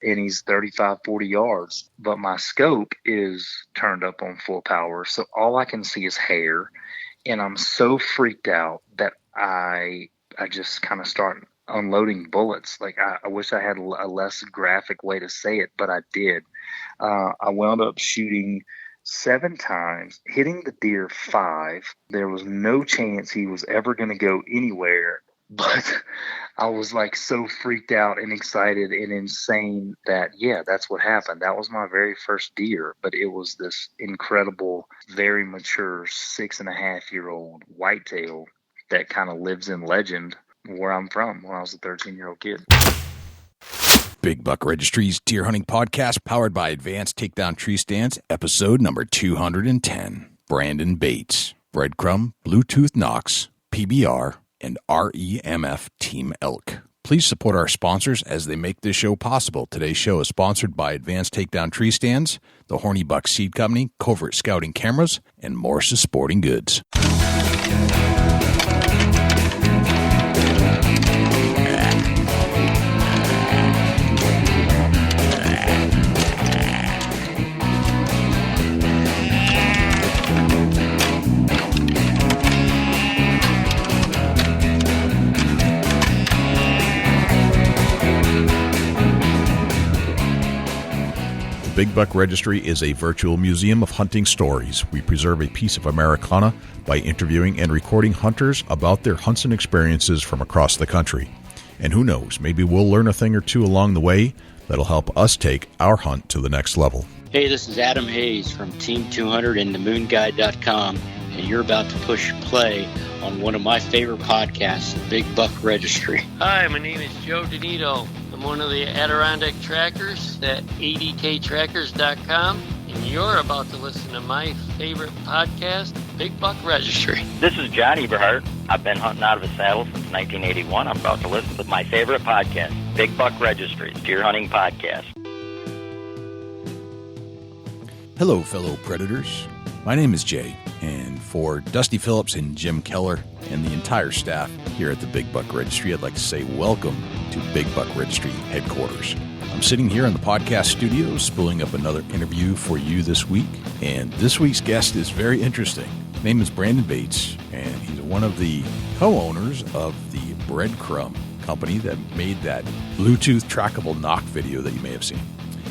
and he's 35, 40 yards, but my scope is turned up on full power. So all I can see is hair, and I'm so freaked out that I just kind of start unloading bullets. Like I wish I had a less graphic way to say it, but I did. I wound up shooting 7 times, hitting the deer 5. There was no chance he was ever going to go anywhere, but I was like so freaked out and excited and insane that, yeah, that's what happened. That was my very first deer, but it was this incredible, very mature 6.5-year-old whitetail that kind of lives in legend where I'm from when I was a 13-year-old kid. Big Buck Registry's deer hunting podcast, powered by Advanced Takedown Tree Stands, episode number 210. Brandon Bates, Breadcrumb, Bluetooth Nocks, PBR, and RMEF Team Elk. Please support our sponsors as they make this show possible. Today's show is sponsored by Advanced Takedown Tree Stands, the Horny Buck Seed Company, Covert Scouting Cameras, and Morris's Sporting Goods. Big Buck Registry is a virtual museum of hunting stories. We preserve a piece of Americana by interviewing and recording hunters about their hunts and experiences from across the country. And who knows, maybe we'll learn a thing or two along the way that'll help us take our hunt to the next level. Hey, this is Adam Hayes from Team 200 and themoonguide.com, and you're about to push play on one of my favorite podcasts, Big Buck Registry. Hi, my name is Joe Donito. I'm one of the Adirondack trackers at adktrackers.com, and you're about to listen to my favorite podcast, Big Buck Registry. This is John Eberhardt. I've been hunting out of a saddle since 1981. I'm about to listen to my favorite podcast, Big Buck Registry, deer hunting podcast. Hello, fellow predators. My name is Jay, and for Dusty Phillips and Jim Keller and the entire staff here at the Big Buck Registry, I'd like to say welcome to Big Buck Registry headquarters. I'm sitting here in the podcast studio spooling up another interview for you this week, and this week's guest is very interesting. His name is Brandon Bates, and he's one of the co-owners of the Breadcrumb company that made that Bluetooth trackable nock video that you may have seen.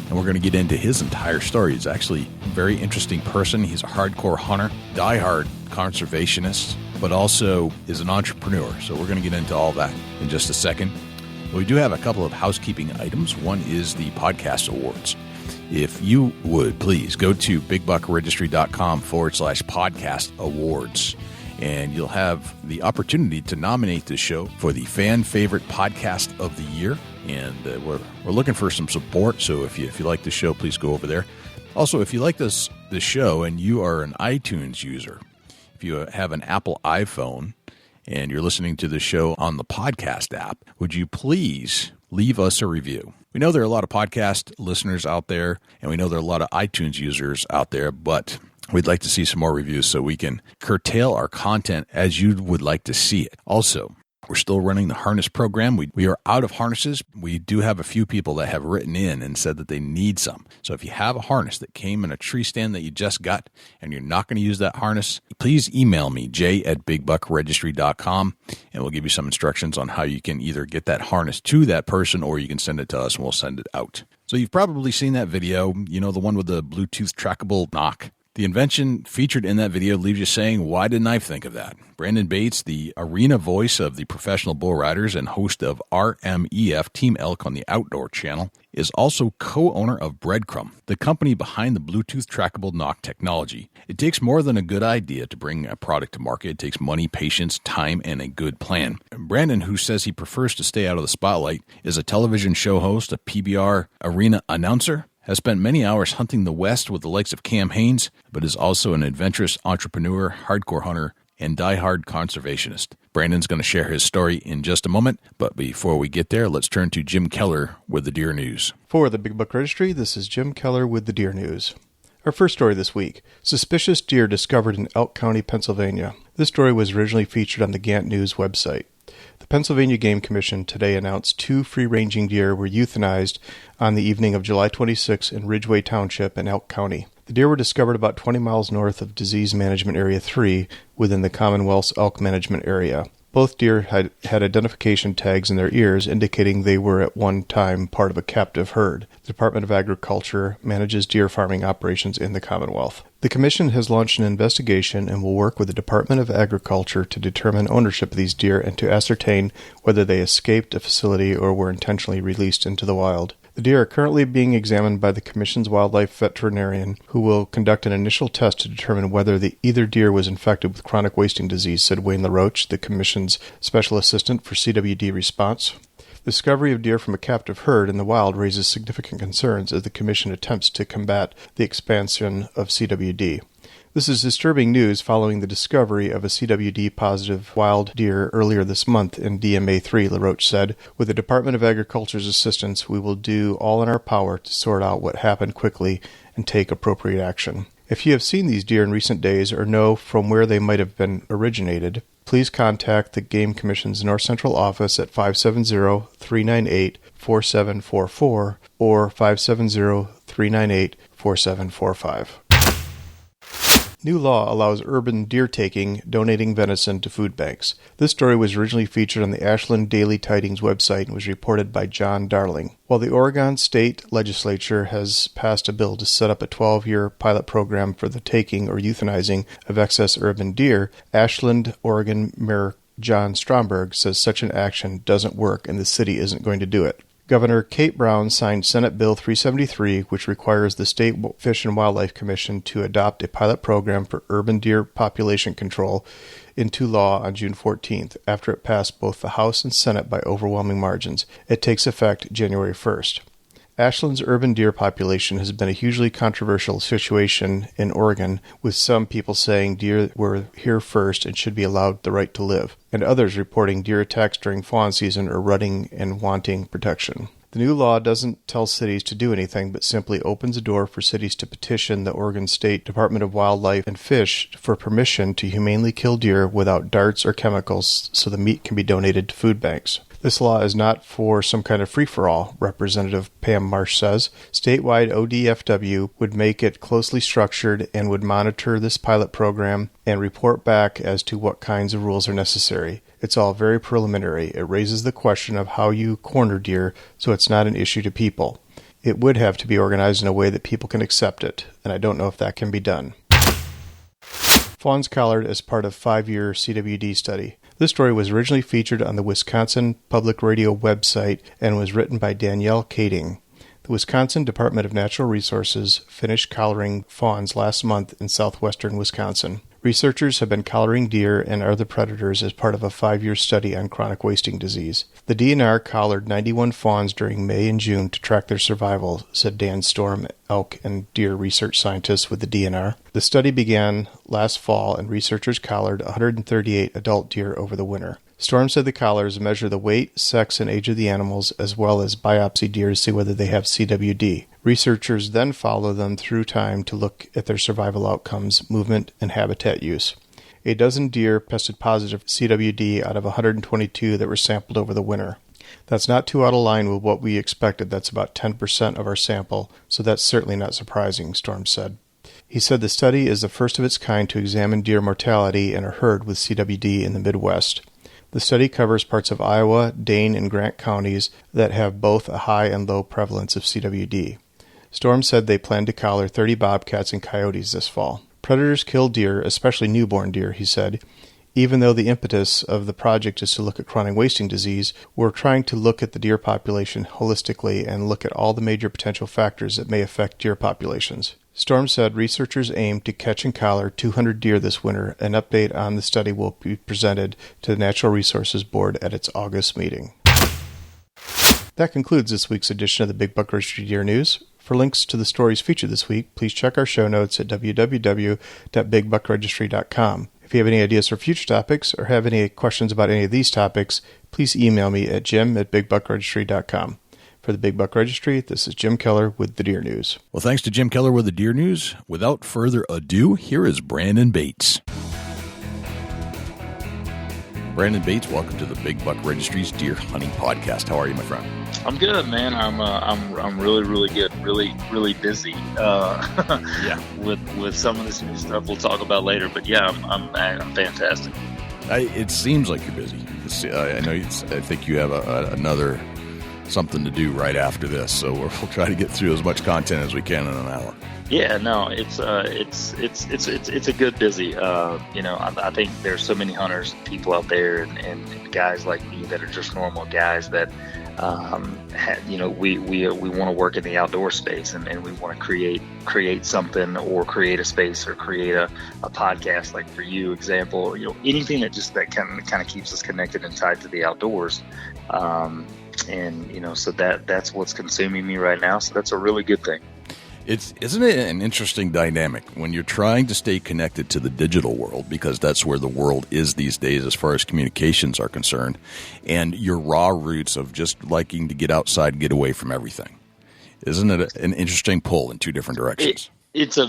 And we're going to get into his entire story. He's actually a very interesting person. He's a hardcore hunter, diehard conservationist, but also is an entrepreneur. So we're going to get into all that in just a second. But we do have a couple of housekeeping items. One is the podcast awards. If you would, please go to bigbuckregistry.com/podcast awards. And you'll have the opportunity to nominate this show for the fan favorite podcast of the year. And we're looking for some support. So if you like the show, please go over there. Also, if you like this show and you are an iTunes user, if you have an Apple iPhone and you're listening to the show on the podcast app, would you please leave us a review? We know there are a lot of podcast listeners out there, and we know there are a lot of iTunes users out there, but we'd like to see some more reviews so we can curtail our content as you would like to see it. Also, we're still running the harness program. We are out of harnesses. We do have a few people that have written in and said that they need some. So if you have a harness that came in a tree stand that you just got and you're not going to use that harness, please email me, jay@bigbuckregistry.com, and we'll give you some instructions on how you can either get that harness to that person or you can send it to us and we'll send it out. So you've probably seen that video, the one with the Bluetooth trackable nock. The invention featured in that video leaves you saying, why didn't I think of that? Brandon Bates, the arena voice of the professional bull riders and host of RMEF Team Elk on the Outdoor Channel, is also co-owner of Breadcrumb, the company behind the Bluetooth trackable nock technology. It takes more than a good idea to bring a product to market. It takes money, patience, time, and a good plan. Brandon, who says he prefers to stay out of the spotlight, is a television show host, a PBR arena announcer, has spent many hours hunting the West with the likes of Cam Haines, but is also an adventurous entrepreneur, hardcore hunter, and diehard conservationist. Brandon's going to share his story in just a moment, but before we get there, let's turn to Jim Keller with the Deer News. For the Big Buck Registry, this is Jim Keller with the Deer News. Our first story this week, suspicious deer discovered in Elk County, Pennsylvania. This story was originally featured on the Gant News website. The Pennsylvania Game Commission today announced 2 free-ranging deer were euthanized on the evening of July 26 in Ridgeway Township in Elk County. The deer were discovered about 20 miles north of Disease Management Area 3 within the Commonwealth's elk management area. Both deer had identification tags in their ears indicating they were at one time part of a captive herd. The Department of Agriculture manages deer farming operations in the Commonwealth. The Commission has launched an investigation and will work with the Department of Agriculture to determine ownership of these deer and to ascertain whether they escaped a facility or were intentionally released into the wild. The deer are currently being examined by the Commission's wildlife veterinarian, who will conduct an initial test to determine whether either deer was infected with chronic wasting disease, said Wayne LaRoche, the Commission's special assistant for CWD response. The discovery of deer from a captive herd in the wild raises significant concerns as the Commission attempts to combat the expansion of CWD. This is disturbing news following the discovery of a CWD-positive wild deer earlier this month in DMA3, LaRoche said. With the Department of Agriculture's assistance, we will do all in our power to sort out what happened quickly and take appropriate action. If you have seen these deer in recent days or know from where they might have been originated, please contact the Game Commission's North Central office at 570-398-4744 or 570-398-4745. New law allows urban deer taking, donating venison to food banks. This story was originally featured on the Ashland Daily Tidings website and was reported by John Darling. While the Oregon State Legislature has passed a bill to set up a 12-year pilot program for the taking or euthanizing of excess urban deer, Ashland, Oregon Mayor John Stromberg says such an action doesn't work and the city isn't going to do it. Governor Kate Brown signed Senate Bill 373, which requires the State Fish and Wildlife Commission to adopt a pilot program for urban deer population control into law on June 14th, after it passed both the House and Senate by overwhelming margins. It takes effect January 1st. Ashland's urban deer population has been a hugely controversial situation in Oregon, with some people saying deer were here first and should be allowed the right to live, and others reporting deer attacks during fawn season are running and wanting protection. The new law doesn't tell cities to do anything, but simply opens a door for cities to petition the Oregon State Department of Wildlife and Fish for permission to humanely kill deer without darts or chemicals so the meat can be donated to food banks. This law is not for some kind of free-for-all, Representative Pam Marsh says. Statewide ODFW would make it closely structured and would monitor this pilot program and report back as to what kinds of rules are necessary. It's all very preliminary. It raises the question of how you corner deer so it's not an issue to people. It would have to be organized in a way that people can accept it, and I don't know if that can be done. Fawns collared as part of 5-year CWD study. This story was originally featured on the Wisconsin Public Radio website and was written by Danielle Kading. The Wisconsin Department of Natural Resources finished collaring fawns last month in southwestern Wisconsin. Researchers have been collaring deer and other predators as part of a 5-year study on chronic wasting disease. The DNR collared 91 fawns during May and June to track their survival, said Dan Storm, elk and deer research scientist with the DNR. The study began last fall, and researchers collared 138 adult deer over the winter. Storm said the collars measure the weight, sex, and age of the animals, as well as biopsy deer to see whether they have CWD. Researchers then follow them through time to look at their survival outcomes, movement, and habitat use. A dozen deer tested positive for CWD out of 122 that were sampled over the winter. That's not too out of line with what we expected. That's about 10% of our sample, so that's certainly not surprising, Storm said. He said the study is the first of its kind to examine deer mortality in a herd with CWD in the Midwest. The study covers parts of Iowa, Dane, and Grant counties that have both a high and low prevalence of CWD. Storm said they plan to collar 30 bobcats and coyotes this fall. Predators kill deer, especially newborn deer, he said. Even though the impetus of the project is to look at chronic wasting disease, we're trying to look at the deer population holistically and look at all the major potential factors that may affect deer populations. Storm said researchers aim to catch and collar 200 deer this winter. An update on the study will be presented to the Natural Resources Board at its August meeting. That concludes this week's edition of the Big Buck Registry Deer News. For links to the stories featured this week, please check our show notes at www.bigbuckregistry.com. If you have any ideas for future topics or have any questions about any of these topics, please email me at jim@bigbuckregistry.com. For the Big Buck Registry, this is Jim Keller with the Deer News. Well, thanks to Jim Keller with the Deer News. Without further ado, here is Brandon Bates. Brandon Bates, welcome to the Big Buck Registry's Deer Hunting Podcast. How are you, my friend? I'm good, man. I'm really good. Really busy. Yeah. With some of this new stuff we'll talk about later. But yeah, I'm fantastic. It seems like you're busy. I know. I think you have another something to do right after this, so we'll try to get through as much content as we can in an hour. Yeah, no, it's a good busy. I think there's so many hunters, people out there, and guys like me that are just normal guys that, we want to work in the outdoor space, and we want to create something, or create a space, or create a podcast, like for you, example, anything that kind of keeps us connected and tied to the outdoors. So that's what's consuming me right now. So that's a really good thing. Isn't it an interesting dynamic when you're trying to stay connected to the digital world, because that's where the world is these days as far as communications are concerned, and your raw roots of just liking to get outside and get away from everything? Isn't it an interesting pull in two different directions? It's a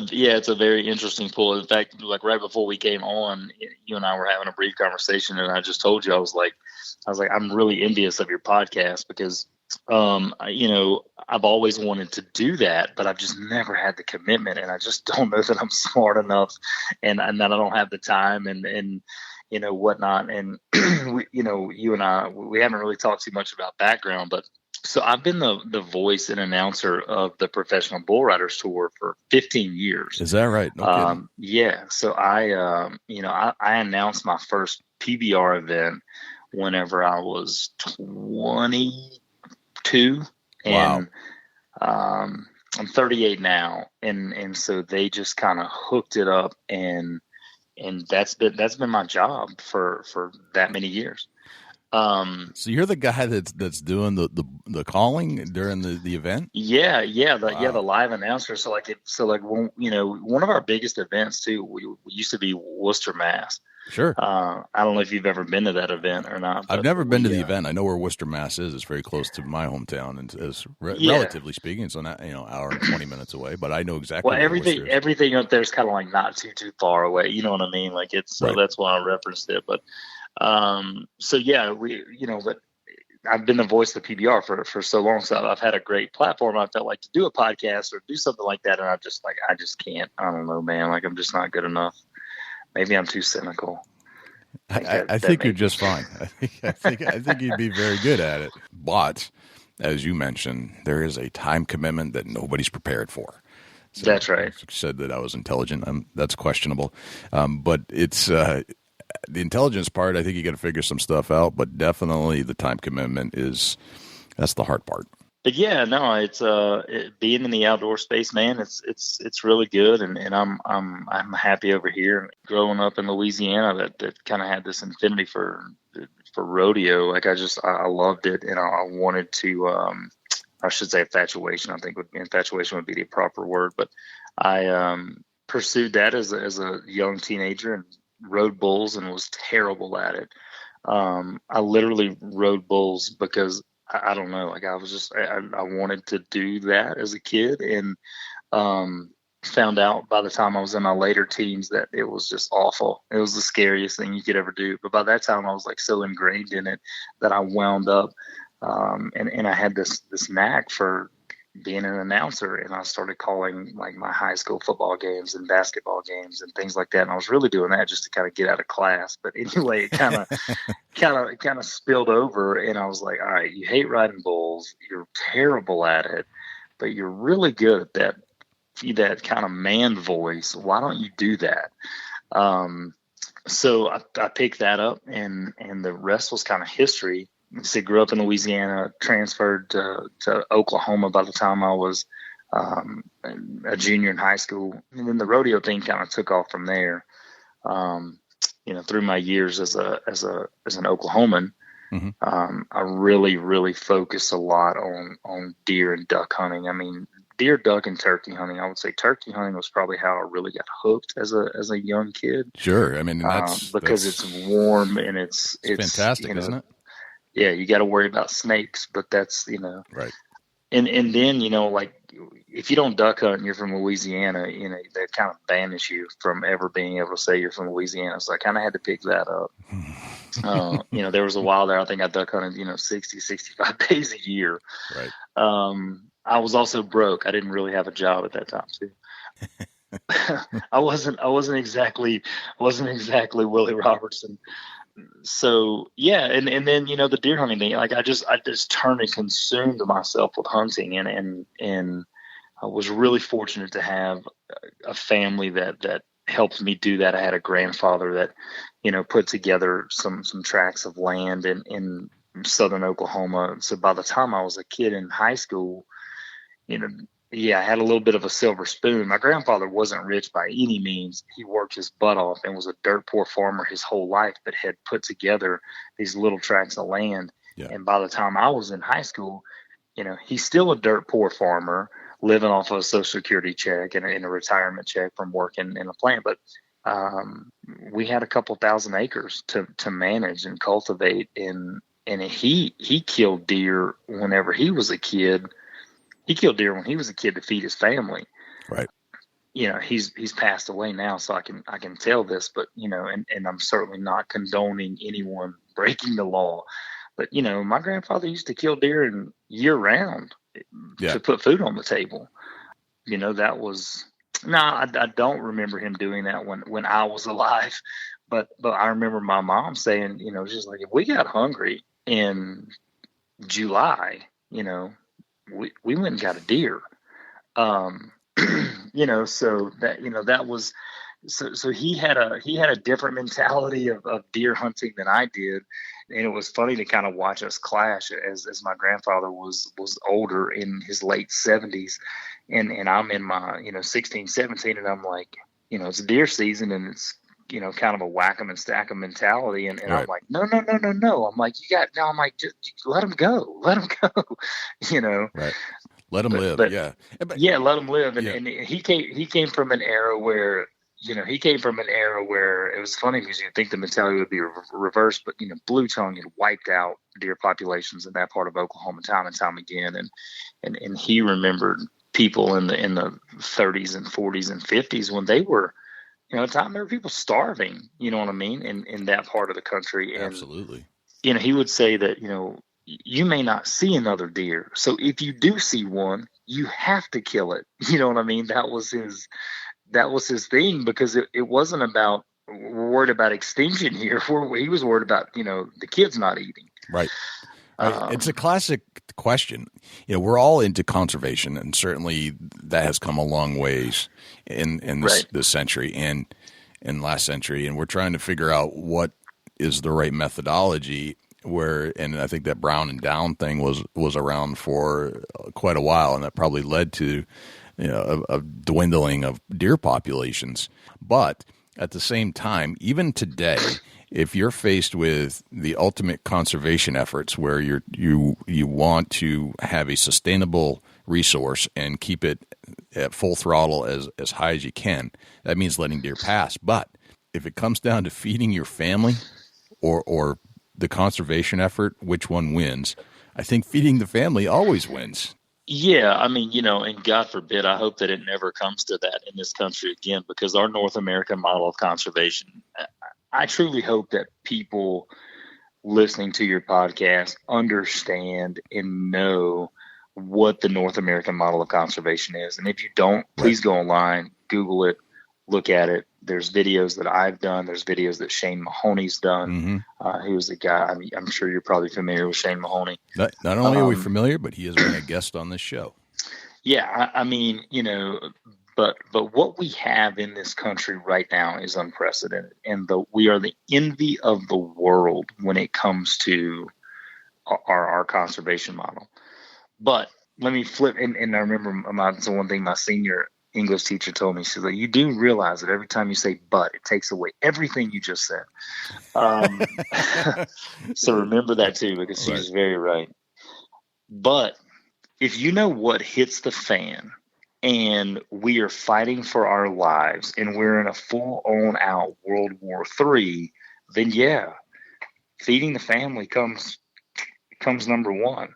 very interesting pull. In fact, like right before we came on, you and I were having a brief conversation, and I just told you, I was like, I'm really envious of your podcast, because I've always wanted to do that, but I've just never had the commitment, and I just don't know that I'm smart enough, and that I don't have the time and whatnot. And you and I, we haven't really talked too much about background, but so I've been the voice and announcer of the Professional Bull Riders Tour for 15 years. Is that right? No kidding. Yeah. So I announced my first PBR event whenever I was 22, and I'm 38 now, and so they just kind of hooked it up, and that's been my job for that many years. So you're the guy that's doing the calling during the event? Yeah, the live announcer. So when, one of our biggest events too, we used to be Worcester, Mass. Sure. I don't know if you've ever been to that event or not. I've never been to the event. I know where Worcester, Mass is. It's very close to my hometown, and relatively speaking, it's an hour and 20 minutes away. But I know exactly. Well, everything up there is kind of like not too far away. You know what I mean? Like it's right. So that's why I referenced it. But but I've been the voice of the PBR for so long, so I've had a great platform. I felt like to do a podcast or do something like that, and I just can't. I don't know, man. Like I'm just not good enough. Maybe I'm too cynical. I think you're just fine. I think you'd be very good at it. But as you mentioned, there is a time commitment that nobody's prepared for. So that's right. You said that I was intelligent. That's questionable. But it's the intelligence part. I think you got to figure some stuff out. But definitely the time commitment that's the hard part. But yeah, no, it's being in the outdoor space, man. It's really good, and I'm happy over here. Growing up in Louisiana, that kind of had this affinity for rodeo. Like I loved it, and I wanted to. I should say infatuation. I think infatuation would be the proper word, but I pursued that as a young teenager and rode bulls and was terrible at it. I literally rode bulls because I don't know. Like I was just, I wanted to do that as a kid, and found out by the time I was in my later teens that it was just awful. It was the scariest thing you could ever do. But by that time I was like so ingrained in it that I wound up, and I had this knack for being an announcer, and I started calling like my high school football games and basketball games and things like that. And I was really doing that just to kind of get out of class. But anyway, it kind of spilled over, and I was like, all right, you hate riding bulls. You're terrible at it, but you're really good at that kind of man voice. Why don't you do that? So I picked that up, and the rest was kind of history. I grew up in Louisiana, transferred to Oklahoma by the time I was a junior in high school. And then the rodeo thing kind of took off from there. Through my years as an Oklahoman, I really, really focused a lot on deer and duck hunting. I mean, deer, duck, and turkey hunting. I would say turkey hunting was probably how I really got hooked as a young kid. Sure. I mean, that's because it's warm and it's fantastic, isn't it? Yeah, you got to worry about snakes, but that's, right. And then, like if you don't duck hunt and you're from Louisiana, they kind of banish you from ever being able to say you're from Louisiana. So I kind of had to pick that up. There was a while there, I think I duck hunted, 60, 65 days a year. Right. I was also broke. I didn't really have a job at that time too. I wasn't exactly Willie Robertson. So yeah, and then the deer hunting thing, like I just turned and consumed myself with hunting, and I was really fortunate to have a family that helped me do that. I had a grandfather that put together some tracts of land in southern Oklahoma. So by the time I was a kid in high school, I had a little bit of a silver spoon. My grandfather wasn't rich by any means. He worked his butt off and was a dirt poor farmer his whole life, but had put together these little tracts of land. Yeah. And by the time I was in high school, he's still a dirt poor farmer living off of a Social Security check and a retirement check from working in a plant. But we had a couple thousand acres to manage and cultivate. And he killed deer whenever he was a kid. He killed deer when he was a kid to feed his family. Right. He's passed away now, so I can tell this, but and I'm certainly not condoning anyone breaking the law. But my grandfather used to kill deer year round to put food on the table. That was I don't remember him doing that when I was alive, but I remember my mom saying, just like, if we got hungry in July, we went and got a deer, so that was, so he had a different mentality of deer hunting than I did. And it was funny to kind of watch us clash as my grandfather was older in his late 70s. And I'm in my, 16, 17. And I'm like, it's deer season and it's, kind of a whack 'em and stack 'em mentality. And right. I'm like, no. I'm like, I'm like, just let him go. Let him go, Right. Let him live. But, yeah. Yeah. Let him live. And he came from an era where, it was funny because you'd think the mentality would be reversed, but, blue tongue had wiped out deer populations in that part of Oklahoma time and time again. And he remembered people in the 30s and 40s and 50s when they were, a time there were people starving, you know what I mean, in that part of the country. And, absolutely. He would say that, you may not see another deer. So if you do see one, you have to kill it. You know what I mean? That was his thing, because it wasn't about, we're worried about extinction here. He was worried about, the kids not eating. Right. It's a classic question. We're all into conservation, and certainly that has come a long ways in this century and in last century. And we're trying to figure out what is the right methodology. And I think that brown and down thing was around for quite a while, and that probably led to a dwindling of deer populations. But at the same time, even today, if you're faced with the ultimate conservation efforts where you want to have a sustainable resource and keep it at full throttle as high as you can, that means letting deer pass. But if it comes down to feeding your family or the conservation effort, which one wins? I think feeding the family always wins. Yeah, I mean, and God forbid, I hope that it never comes to that in this country again, because our North American model of conservation, I truly hope that people listening to your podcast understand and know what the North American model of conservation is. And if you don't, please go online, Google it, look at it. There's videos that I've done. There's videos that Shane Mahoney's done. Mm-hmm. He was a guy, I'm sure you're probably familiar with Shane Mahoney. Not only are we familiar, but he has been a guest on this show. Yeah, I mean, but what we have in this country right now is unprecedented. And we are the envy of the world when it comes to our conservation model. But let me flip, and I remember so one thing my senior English teacher told me, she said, you do realize that every time you say but, it takes away everything you just said. So remember that too, because she was very right. But if you know what hits the fan and we are fighting for our lives and we're in a full-on out World War III, then feeding the family comes number one.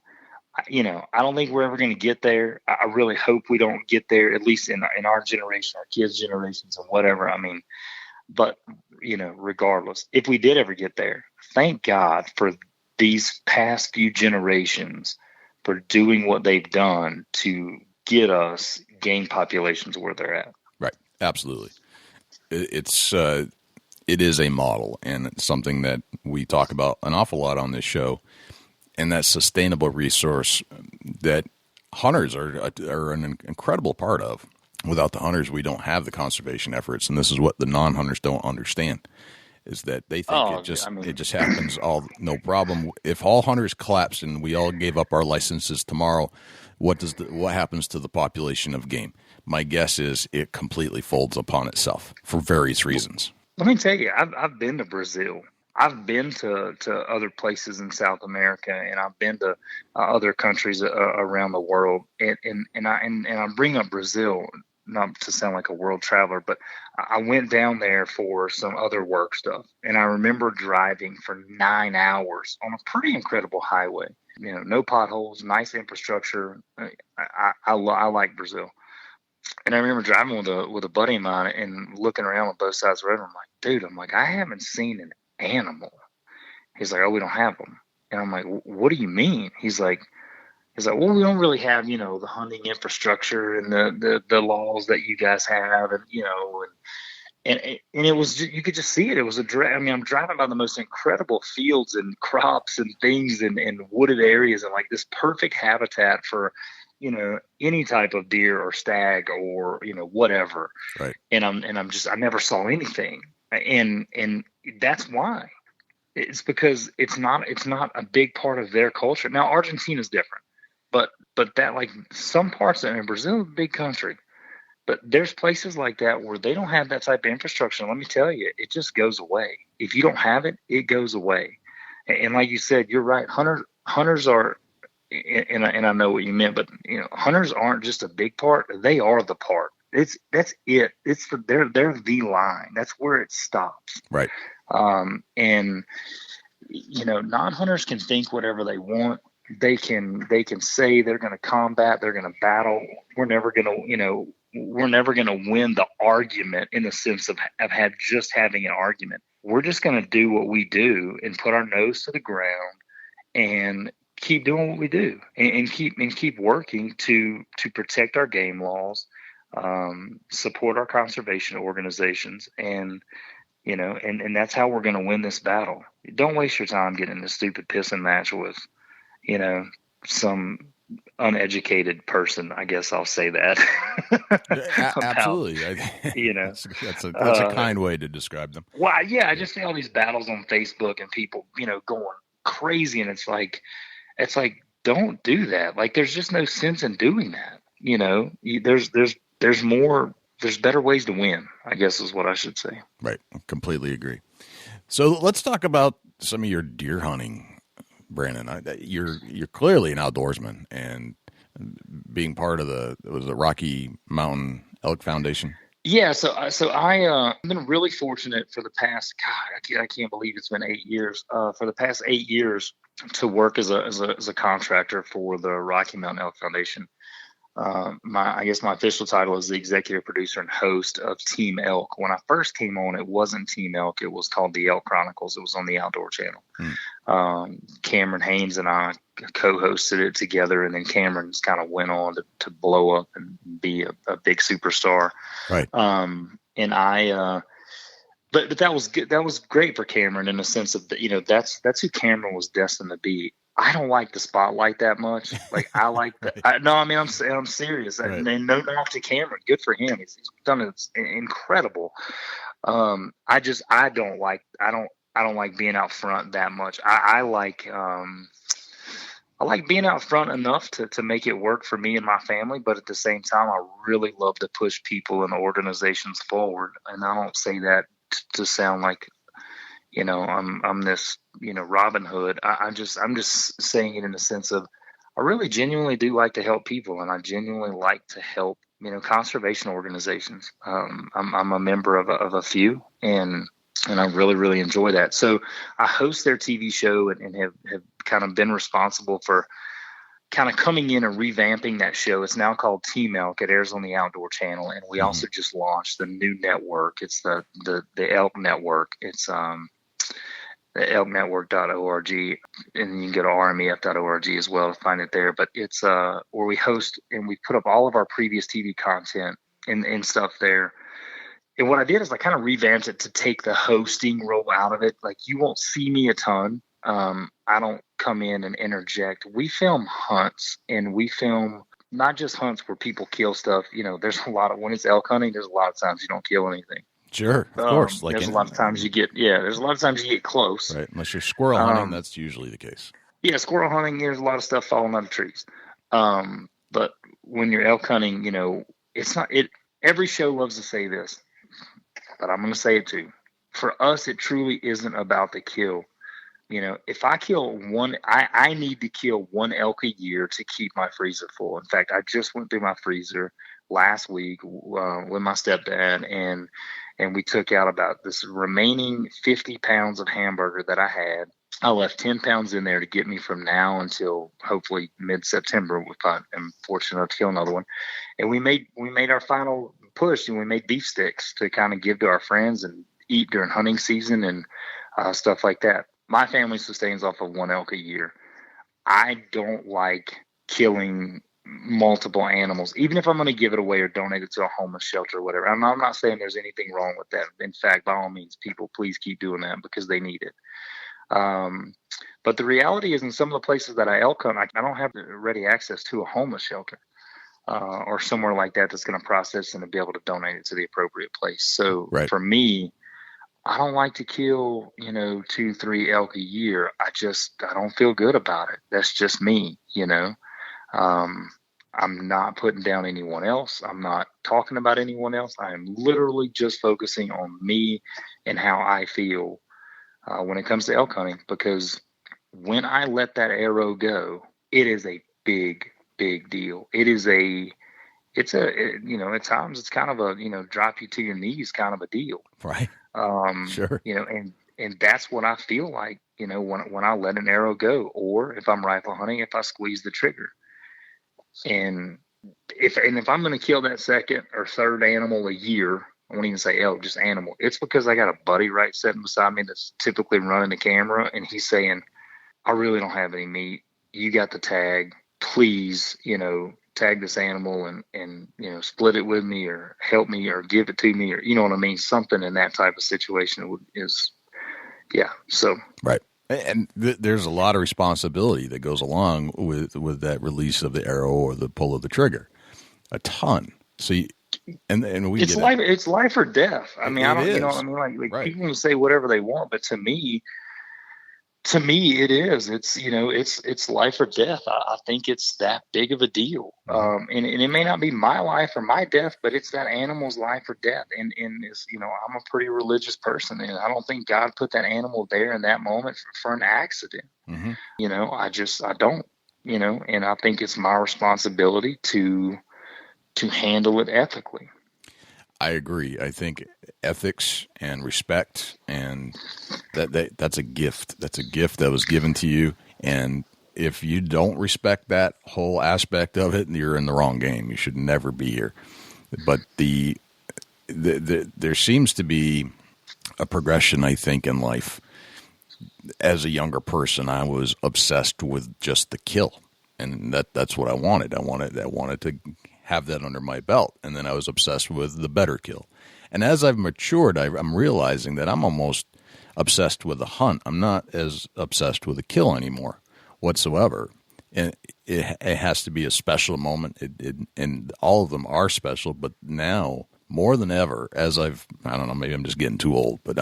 I don't think we're ever going to get there. I really hope we don't get there, at least in our generation, our kids' generations, and whatever. I mean, but regardless, if we did ever get there, thank God for these past few generations for doing what they've done to get us game populations where they're at. Right. Absolutely. It is a model, and it's something that we talk about an awful lot on this show, and that sustainable resource that hunters are an incredible part of. Without the hunters, we don't have the conservation efforts, and this is what the non-hunters don't understand, is that they think it just happens all no problem. If all hunters collapsed and we all gave up our licenses tomorrow, what happens to the population of game? My guess is it completely folds upon itself for various reasons. Let me tell you, I've been to Brazil. I've been to other places in South America, and I've been to other countries around the world. And I bring up Brazil not to sound like a world traveler, but I went down there for some other work stuff, and I remember driving for 9 hours on a pretty incredible highway. No potholes, nice infrastructure. I like Brazil. And I remember driving with a buddy of mine and looking around on both sides of the road. I'm like, dude, I haven't seen an animal. He's like, oh, we don't have them. And I'm like, what do you mean? He's like, well, we don't really have, the hunting infrastructure and the laws that you guys have, and it was, you could just see it. It was I'm driving by the most incredible fields and crops and things and wooded areas and like this perfect habitat for any type of deer or stag or whatever. Right. And I never saw anything, and that's why. It's because it's not a big part of their culture. Now Argentina's different, but that, like, some parts of Brazil is a big country, but there's places like that where they don't have that type of infrastructure. And let me tell you, it just goes away. If you don't have it, it goes away. And like you said, you're right. Hunters are. And I know what you meant, but hunters aren't just a big part; they are the part. That's it. They're the line. That's where it stops. Right. And non-hunters can think whatever they want. They can say they're going to combat, they're going to battle. We're never going to win the argument in the sense of having an argument. We're just going to do what we do and put our nose to the ground and keep doing what we do and keep working to protect our game laws, support our conservation organizations, and that's how we're going to win this battle. Don't waste your time getting in a stupid pissing match with some uneducated person. I guess I'll say that. Absolutely. That's a kind way to describe them. Well, yeah, I just see all these battles on Facebook and people going crazy, and it's like don't do that. Like, there's just no sense in doing that. There's better ways to win, I guess is what I should say. Right. Completely agree. So let's talk about some of your deer hunting, Brandon. You're clearly an outdoorsman, and being part of the Rocky Mountain Elk Foundation. Yeah, so I've been really fortunate for the past, I can't believe it's been 8 years. For the past 8 years, to work as a contractor for the Rocky Mountain Elk Foundation. I guess my official title is the executive producer and host of Team Elk. When I first came on, it wasn't Team Elk. It was called the Elk Chronicles. It was on the Outdoor Channel. Cameron Haynes and I co-hosted it together, and then Cameron's kind of went on to blow up and be a big superstar. Right. And I, but that was good. That was great for Cameron in the sense of that's who Cameron was destined to be. I don't like the spotlight that much. Like, I like I'm serious. Right. And no knock to Cameron. Good for him. He's done it incredible. I don't like being out front that much. I like being out front enough to make it work for me and my family, but at the same time, I really love to push people and organizations forward. And I don't say that to sound like, I'm this, Robin Hood. I'm just saying it in the sense of, I really genuinely do like to help people, and I genuinely like to help, conservation organizations. I'm a member of a few, and I really, really enjoy that. So I host their TV show and have kind of been responsible for kind of coming in and revamping that show. It's now called Team Elk. It airs on the Outdoor Channel, and we also just launched the new network. It's the Elk Network. It's the elknetwork.org, and you can go to rmef.org as well to find it there. But it's where we host and we put up all of our previous TV content and stuff there. And what I did is I kind of revamped it to take the hosting role out of it. Like, you won't see me a ton. I don't come in and interject. We film hunts, and we film not just hunts where people kill stuff. You know, there's a lot of, when it's elk hunting, there's a lot of times you don't kill anything. Sure, of course. Like, there's a lot of times you get close. Right, unless you're squirrel hunting, that's usually the case. Yeah, squirrel hunting, there's a lot of stuff falling out of trees. But when you're elk hunting, you know, it's not it. Every show loves to say this, but I'm going to say it too. For us, it truly isn't about the kill. You know, if I kill one, I need to kill one elk a year to keep my freezer full. In fact, I just went through my freezer last week with my stepdad, and we took out about this remaining 50 pounds of hamburger that I had. I left 10 pounds in there to get me from now until hopefully mid-September, if I am fortunate enough to kill another one. And we made our final push, and we made beef sticks to kind of give to our friends and eat during hunting season and stuff like that. My family sustains off of one elk a year. I don't like killing multiple animals, even if I'm going to give it away or donate it to a homeless shelter or whatever. I'm not saying there's anything wrong with that. In fact, by all means, people, please keep doing that because they need it. But the reality is, in some of the places that I elk hunt, I don't have ready access to a homeless shelter or somewhere like that that's going to process and to be able to donate it to the appropriate place. So For me, I don't like to kill, 2-3 elk a year. I don't feel good about it. That's just me, I'm not putting down anyone else. I'm not talking about anyone else. I am literally just focusing on me and how I feel when it comes to elk hunting, because when I let that arrow go, it is a big, big deal. At times it's kind of a, drop you to your knees kind of a deal. Right. Sure. And that's what I feel like, when I let an arrow go, or if I'm rifle hunting, if I squeeze the trigger. And if I'm going to kill that second or third animal a year, I won't even say elk, just animal, it's because I got a buddy right sitting beside me that's typically running the camera, and he's saying, I really don't have any meat. You got the tag. Please, tag this animal and split it with me, or help me, or give it to me, or you know what I mean? Something in that type of situation is. So. Right. And there's a lot of responsibility that goes along with that release of the arrow or the pull of the trigger. A ton. So it's life or death. I mean, I don't, is. You know what I mean? Like Right. People can say whatever they want, but to me, it is. It's it's life or death. I think it's that big of a deal. And it may not be my life or my death, but it's that animal's life or death. And it's, I'm a pretty religious person, and I don't think God put that animal there in that moment for an accident. Mm-hmm. I don't. And I think it's my responsibility to handle it ethically. I agree. I think ethics and respect, and that's a gift. That's a gift that was given to you. And if you don't respect that whole aspect of it, you're in the wrong game. You should never be here. But there seems to be a progression, I think, in life. As a younger person, I was obsessed with just the kill, and that's what I wanted. I wanted to have that under my belt, and then I was obsessed with the better kill. And as I've matured, I'm realizing that I'm almost obsessed with the hunt. I'm not as obsessed with the kill anymore whatsoever. And it has to be a special moment, and all of them are special, but now, more than ever, I don't know, maybe I'm just getting too old, but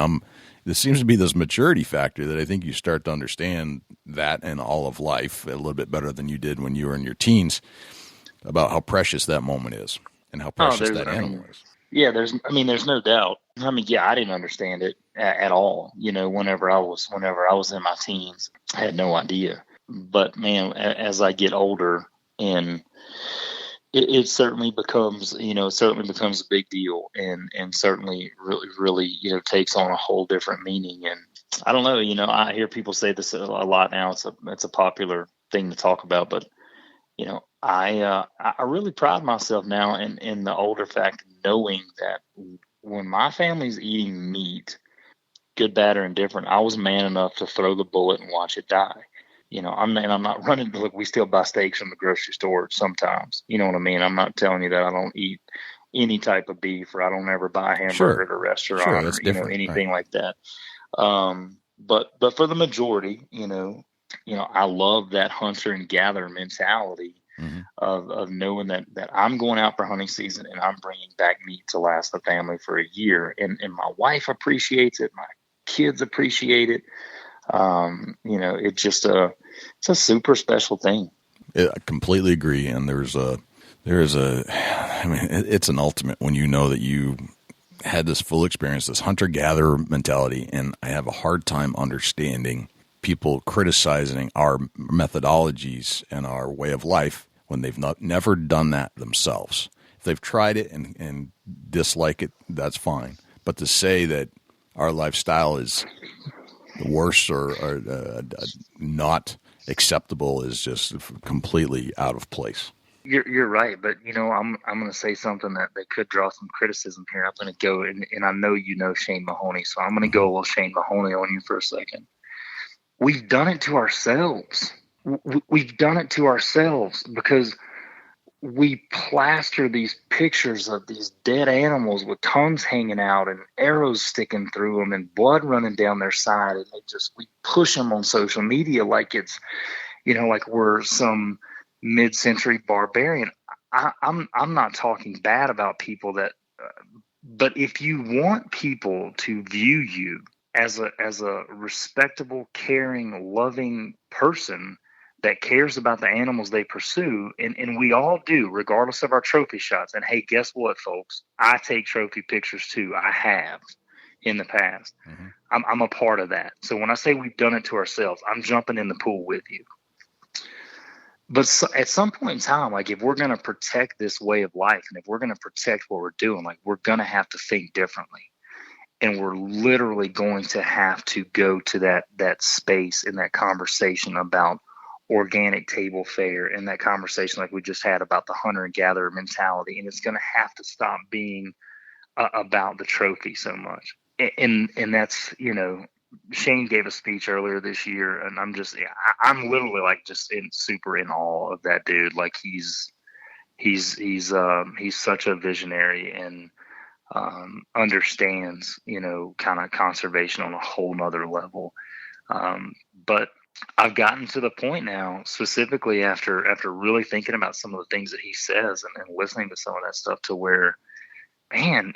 there seems to be this maturity factor that I think you start to understand that in all of life a little bit better than you did when you were in your teens, about how precious that moment is and how precious that animal is. Yeah, there's no doubt. I didn't understand it at all. Whenever I was in my teens, I had no idea. But man, as I get older, and it certainly becomes, a big deal, and certainly really, takes on a whole different meaning. And I don't know, I hear people say this a lot now. It's a popular thing to talk about, but I really pride myself now in the older fact of knowing that when my family's eating meat, good, bad, or indifferent, I was man enough to throw the bullet and watch it die. I'm not running. Look, we still buy steaks from the grocery store sometimes. You know what I mean? I'm not telling you that I don't eat any type of beef, or I don't ever buy a hamburger at a restaurant, or anything like that. But for the majority, I love that hunter and gatherer mentality of knowing that I'm going out for hunting season and I'm bringing back meat to last the family for a year. And my wife appreciates it. My kids appreciate it. It's a super special thing. I completely agree. And it's an ultimate when you know that you had this full experience, this hunter-gatherer mentality, and I have a hard time understanding people criticizing our methodologies and our way of life when they've never done that themselves. If they've tried it and dislike it, that's fine. But to say that our lifestyle is worse or not acceptable is just completely out of place. You're right, but I'm going to say something that could draw some criticism here. I'm going to go and I know Shane Mahoney, so I'm going to go a little Shane Mahoney on you for a second. We've done it to ourselves. We've done it to ourselves because we plaster these pictures of these dead animals with tongues hanging out and arrows sticking through them and blood running down their side, and we push them on social media like it's like we're some mid-century barbarian. I'm not talking bad about people but if you want people to view you as a respectable, caring, loving person that cares about the animals they pursue, and we all do, regardless of our trophy shots. And hey, guess what, folks? I take trophy pictures too. I have in the past. Mm-hmm. I'm a part of that. So when I say we've done it to ourselves, I'm jumping in the pool with you. But at some point in time, like if we're going to protect this way of life and if we're going to protect what we're doing, like we're going to have to think differently. And we're literally going to have to go to that space in that conversation about organic table fare and that conversation like we just had about the hunter and gatherer mentality. And it's going to have to stop being about the trophy so much. And that's, Shane gave a speech earlier this year, and I'm literally like just super in awe of that dude. Like he's such a visionary and understands, kind of conservation on a whole nother level. But I've gotten to the point now, specifically after really thinking about some of the things that he says and listening to some of that stuff, to where, man,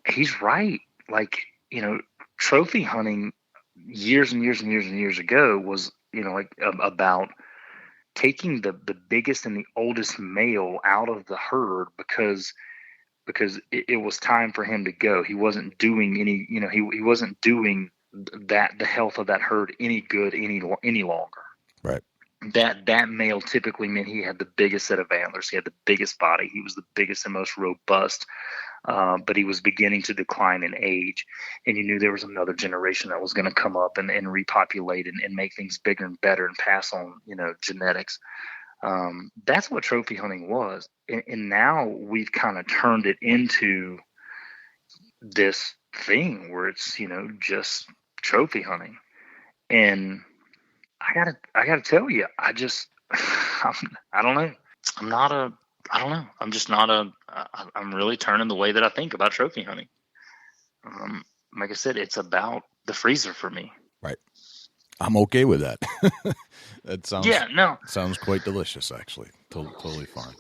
he's right. Like, trophy hunting years and years and years and years ago was, about taking the biggest and the oldest male out of the herd because it was time for him to go. He wasn't doing any, he wasn't doing the health of that herd any good any longer. Right. That male typically meant he had the biggest set of antlers. He had the biggest body. He was the biggest and most robust. But he was beginning to decline in age, and you knew there was another generation that was going to come up and repopulate and make things bigger and better and pass on, genetics. That's what trophy hunting was. And now we've kind of turned it into this thing where it's, just trophy hunting. And I gotta tell you, I don't know. I'm really turning the way that I think about trophy hunting. Like I said, it's about the freezer for me. Right. I'm okay with that. That sounds quite delicious, actually. Totally fine.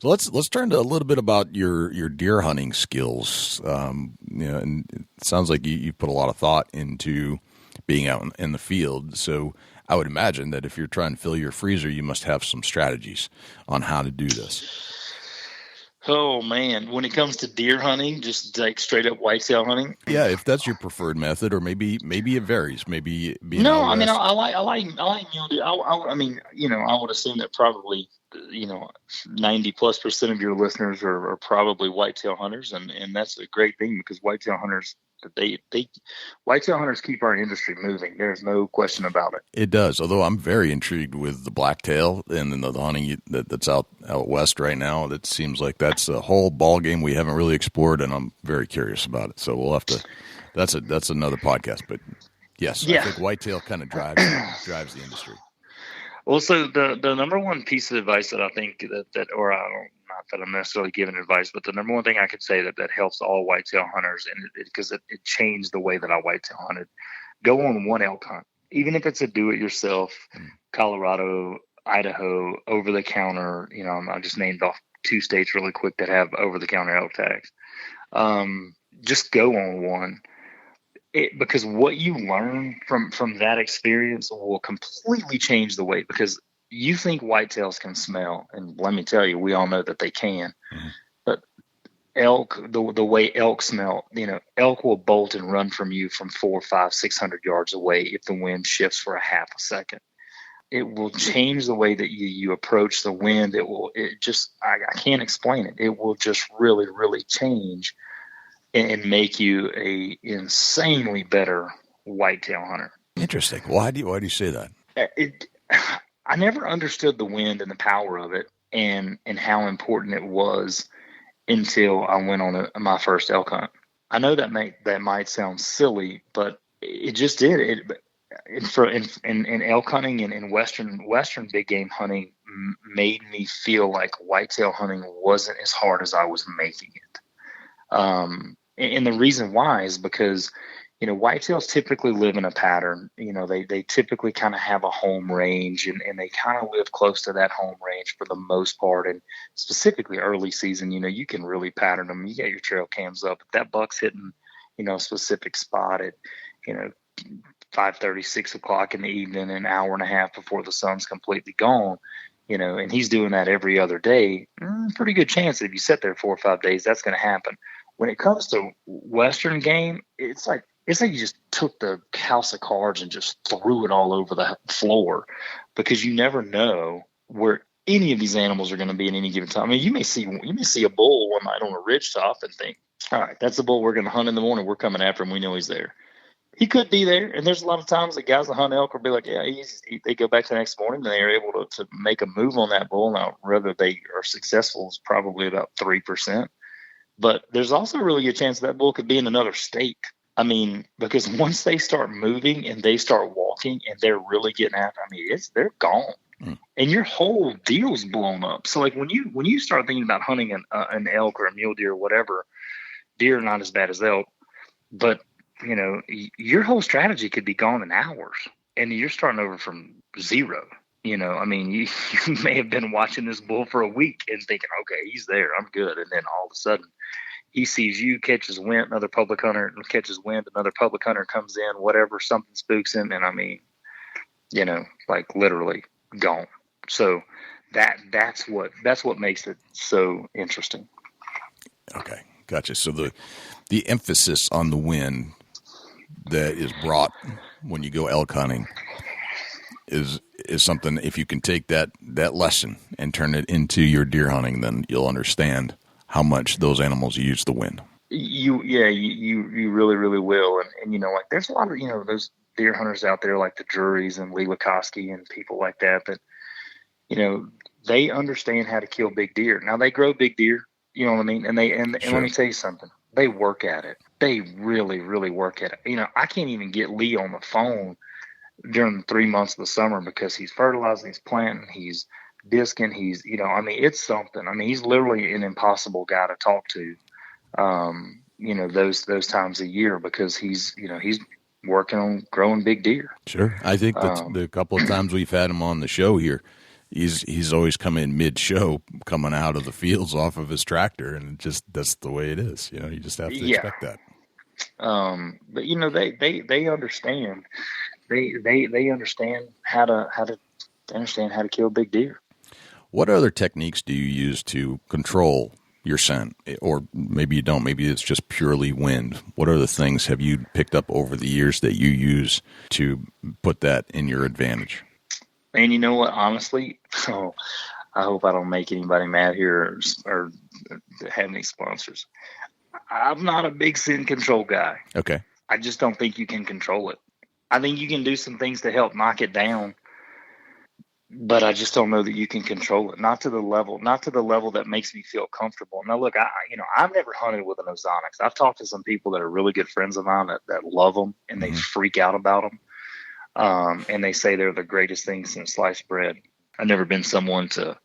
So let's turn to a little bit about your deer hunting skills. And it sounds like you put a lot of thought into being out in the field. So I would imagine that if you're trying to fill your freezer, you must have some strategies on how to do this. Oh man, when it comes to deer hunting, just like straight up whitetail hunting. Yeah, if that's your preferred method, or maybe it varies. Maybe no. I mean, I like mule deer. I would assume that probably 90+% of your listeners are probably whitetail hunters, and that's a great thing because whitetail hunters Whitetail hunters keep our industry moving. There's no question about it. It does. Although I'm very intrigued with the blacktail and then the hunting that's out west right now. That seems like that's a whole ball game we haven't really explored, and I'm very curious about it. So we'll have to. That's another podcast. But yes, yeah. I think whitetail kind of drives the industry. Well, so the number one piece of advice that I think that or I don't, not that I'm necessarily giving advice, but the number one thing I could say that helps all whitetail hunters, and because it changed the way that I whitetail hunted, go on one elk hunt, even if it's a do-it-yourself, Colorado, Idaho, over-the-counter. I just named off 2 states really quick that have over-the-counter elk tags. Just go on one. Because what you learn from that experience will completely change the way, because you think whitetails can smell, and let me tell you, we all know that they can. Mm-hmm. But elk, the way elk smell, elk will bolt and run from you from 400, 500, 600 yards away if the wind shifts for a half a second. It will change the way that you approach the wind. I can't explain it. It will just really, really change and make you a insanely better whitetail hunter. Interesting. Why do you say that? I never understood the wind and the power of it, and how important it was until I went on my first elk hunt. I know that might sound silly, but it just did. In elk hunting and in western big game hunting made me feel like whitetail hunting wasn't as hard as I was making it. And the reason why is because, whitetails typically live in a pattern. They typically kind of have a home range, and they kind of live close to that home range for the most part. And specifically early season, you can really pattern them. You got your trail cams up. If that buck's hitting, a specific spot at, 5:30, 6 o'clock in the evening, an hour and a half before the sun's completely gone, and he's doing that every other day, pretty good chance that if you sit there 4 or 5 days, that's going to happen. When it comes to Western game, it's like you just took the house of cards and just threw it all over the floor, because you never know where any of these animals are going to be at any given time. I mean, you may see a bull one night on a ridge top and think, all right, that's the bull we're going to hunt in the morning. We're coming after him. We know he's there. He could be there, and there's a lot of times that guys that hunt elk will be like, yeah, they go back the next morning and they are able to make a move on that bull. Now, whether they are successful is probably about 3%. But there's also a really good chance that bull could be in another state. I mean, because once they start moving and they start walking and they're really getting after, they're gone. And your whole deal's blown up. So like when you start thinking about hunting an elk or a mule deer or whatever, deer are not as bad as elk, but your whole strategy could be gone in hours, and you're starting over from zero. You may have been watching this bull for a week and thinking, okay, he's there, I'm good. And then all of a sudden he sees you, catches wind, another public hunter catches wind, another public hunter comes in, whatever, something spooks him. And like literally gone. So that's what makes it so interesting. Okay. Gotcha. So the emphasis on the wind that is brought when you go elk hunting is something, if you can take that lesson and turn it into your deer hunting, then you'll understand how much those animals use the wind. You really, really will. And like there's a lot of, those deer hunters out there like the Drury's and Lee Wachowski and people like that, they understand how to kill big deer. Now they grow big deer, you know what I mean? And Sure. Let me tell you something. They work at it. They really, really work at it. I can't even get Lee on the phone during the 3 months of the summer because he's fertilizing, he's planting, he's disking, it's something. He's literally an impossible guy to talk to, those times a year, because he's working on growing big deer. Sure. I think that the couple of times we've had him on the show here, he's always come in mid-show, coming out of the fields off of his tractor, and that's the way it is. You just have to expect that. But they understand. They understand how to kill big deer. What other techniques do you use to control your scent? Or maybe you don't. Maybe it's just purely wind. What other things have you picked up over the years that you use to put that in your advantage? And you know what? Honestly, I hope I don't make anybody mad here or have any sponsors. I'm not a big sin control guy. Okay. I just don't think you can control it. I think you can do some things to help knock it down, but I just don't know that you can control it. Not to the level that makes me feel comfortable. Now, look, I've never hunted with an ozonics. I've talked to some people that are really good friends of mine that love them, and they freak out about them. And they say they're the greatest thing since sliced bread. I've never been someone to